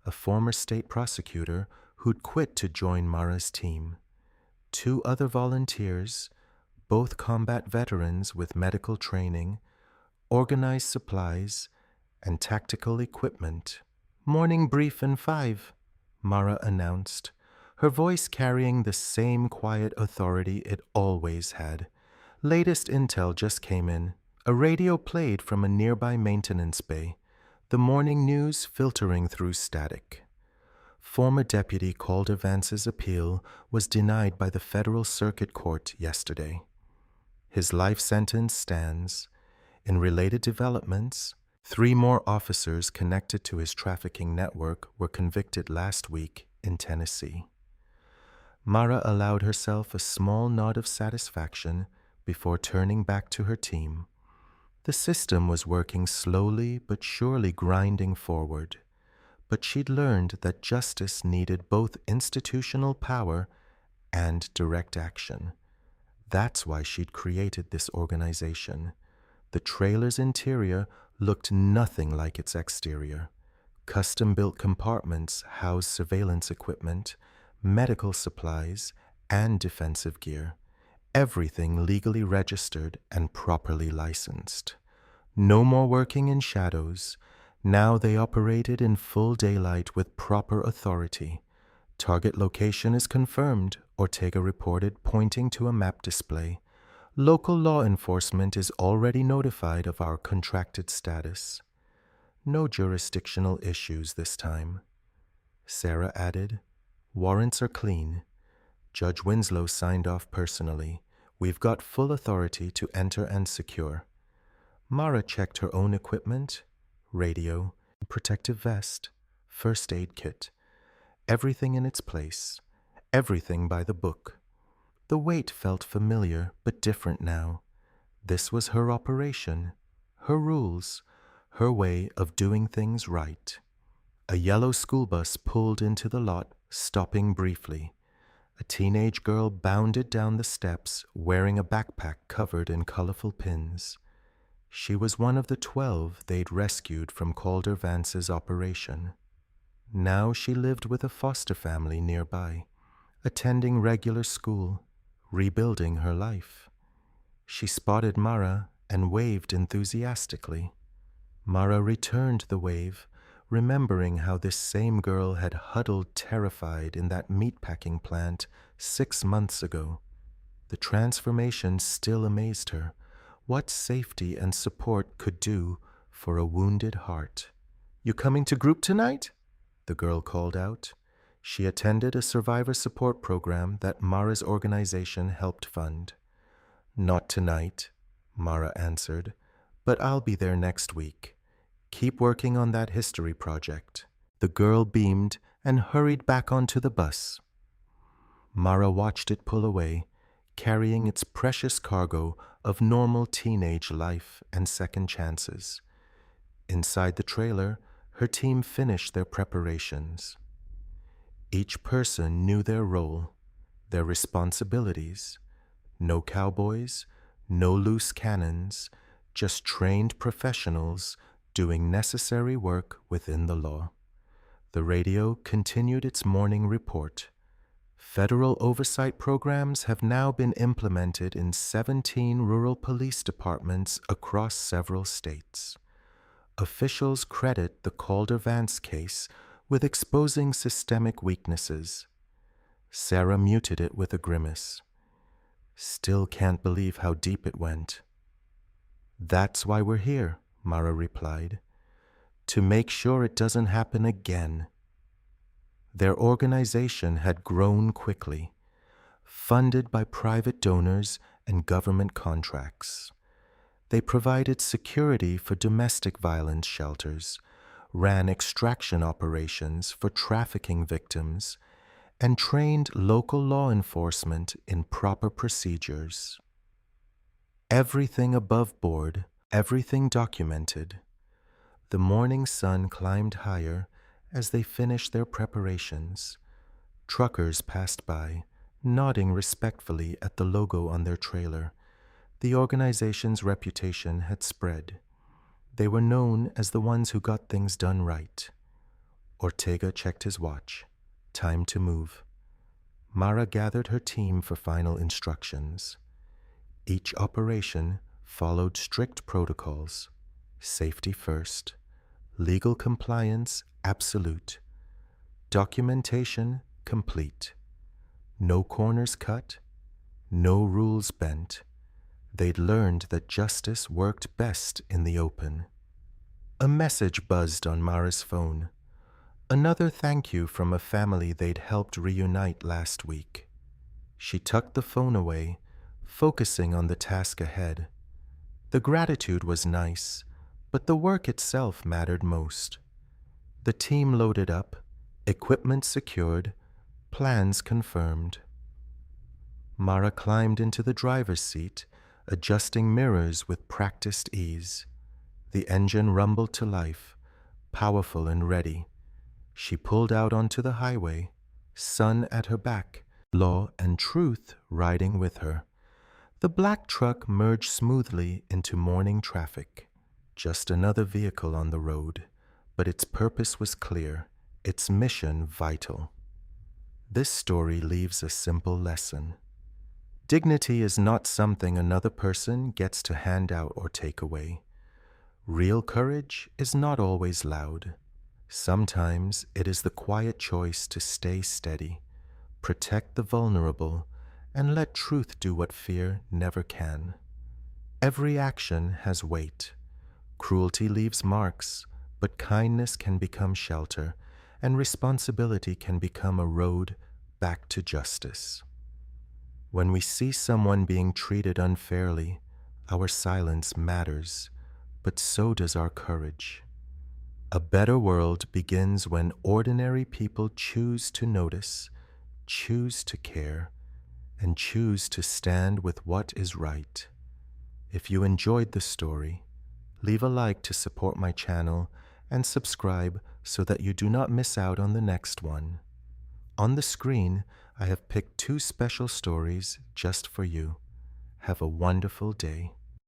a former state prosecutor who'd quit to join Mara's team. 2 other volunteers, both combat veterans with medical training, organized supplies, and tactical equipment. "Morning brief in 5, Mara announced, her voice carrying the same quiet authority it always had. Latest intel just came in. A radio played from a nearby maintenance bay, the morning news filtering through static. Former Deputy Calder Vance's appeal was denied by the Federal Circuit Court yesterday. His life sentence stands. In related developments, 3 more officers connected to his trafficking network were convicted last week in Tennessee. Mara allowed herself a small nod of satisfaction before turning back to her team. The system was working slowly but surely, grinding forward. But she'd learned that justice needed both institutional power and direct action. That's why she'd created this organization. The trailer's interior looked nothing like its exterior. Custom-built compartments housed surveillance equipment, medical supplies, and defensive gear. Everything legally registered and properly licensed. No more working in shadows. Now they operated in full daylight with proper authority. Target location is confirmed, Ortega reported, pointing to a map display. Local law enforcement is already notified of our contracted status. No jurisdictional issues this time. Sarah added, "Warrants are clean. Judge Winslow signed off personally. We've got full authority to enter and secure." Mara checked her own equipment, radio, protective vest, first aid kit. Everything in its place. Everything by the book. The weight felt familiar but different now. This was her operation, her rules, her way of doing things right. A yellow school bus pulled into the lot, stopping briefly. A teenage girl bounded down the steps, wearing a backpack covered in colorful pins. She was one of the 12 they'd rescued from Calder Vance's operation. Now she lived with a foster family nearby, attending regular school, rebuilding her life. She spotted Mara and waved enthusiastically. Mara returned the wave, remembering how this same girl had huddled terrified in that meatpacking plant 6 months ago. The transformation still amazed her. What safety and support could do for a wounded heart. "You coming to group tonight?" the girl called out. She attended a survivor support program that Mara's organization helped fund. "Not tonight," Mara answered, "but I'll be there next week. Keep working on that history project." The girl beamed and hurried back onto the bus. Mara watched it pull away, carrying its precious cargo of normal teenage life and second chances. Inside the trailer, her team finished their preparations. Each person knew their role, their responsibilities. No cowboys, no loose cannons, just trained professionals doing necessary work within the law. The radio continued its morning report. Federal oversight programs have now been implemented in 17 rural police departments across several states. Officials credit the Calder Vance case with exposing systemic weaknesses. Sarah muted it with a grimace. Still can't believe how deep it went. That's why we're here, Mara replied. To make sure it doesn't happen again. Their organization had grown quickly, funded by private donors and government contracts. They provided security for domestic violence shelters, ran extraction operations for trafficking victims, and trained local law enforcement in proper procedures. Everything above board, everything documented. The morning sun climbed higher as they finished their preparations. Truckers passed by, nodding respectfully at the logo on their trailer. The organization's reputation had spread. They were known as the ones who got things done right. Ortega checked his watch. Time to move. Mara gathered her team for final instructions. Each operation followed strict protocols. Safety first. Legal compliance absolute. Documentation complete. No corners cut. No rules bent. They'd learned that justice worked best in the open. A message buzzed on Mara's phone. Another thank you from a family they'd helped reunite last week. She tucked the phone away, focusing on the task ahead. The gratitude was nice, but the work itself mattered most. The team loaded up, equipment secured, plans confirmed. Mara climbed into the driver's seat, adjusting mirrors with practiced ease. The engine rumbled to life, powerful and ready. She pulled out onto the highway, sun at her back, law and truth riding with her. The black truck merged smoothly into morning traffic. Just another vehicle on the road, but its purpose was clear, its mission vital. This story leaves a simple lesson. Dignity is not something another person gets to hand out or take away. Real courage is not always loud. Sometimes it is the quiet choice to stay steady, protect the vulnerable, and let truth do what fear never can. Every action has weight. Cruelty leaves marks, but kindness can become shelter, and responsibility can become a road back to justice. When we see someone being treated unfairly, our silence matters, but so does our courage. A better world begins when ordinary people choose to notice, choose to care, and choose to stand with what is right. If you enjoyed the story, leave a like to support my channel and subscribe so that you do not miss out on the next one. On the screen, I have picked 2 special stories just for you. Have a wonderful day.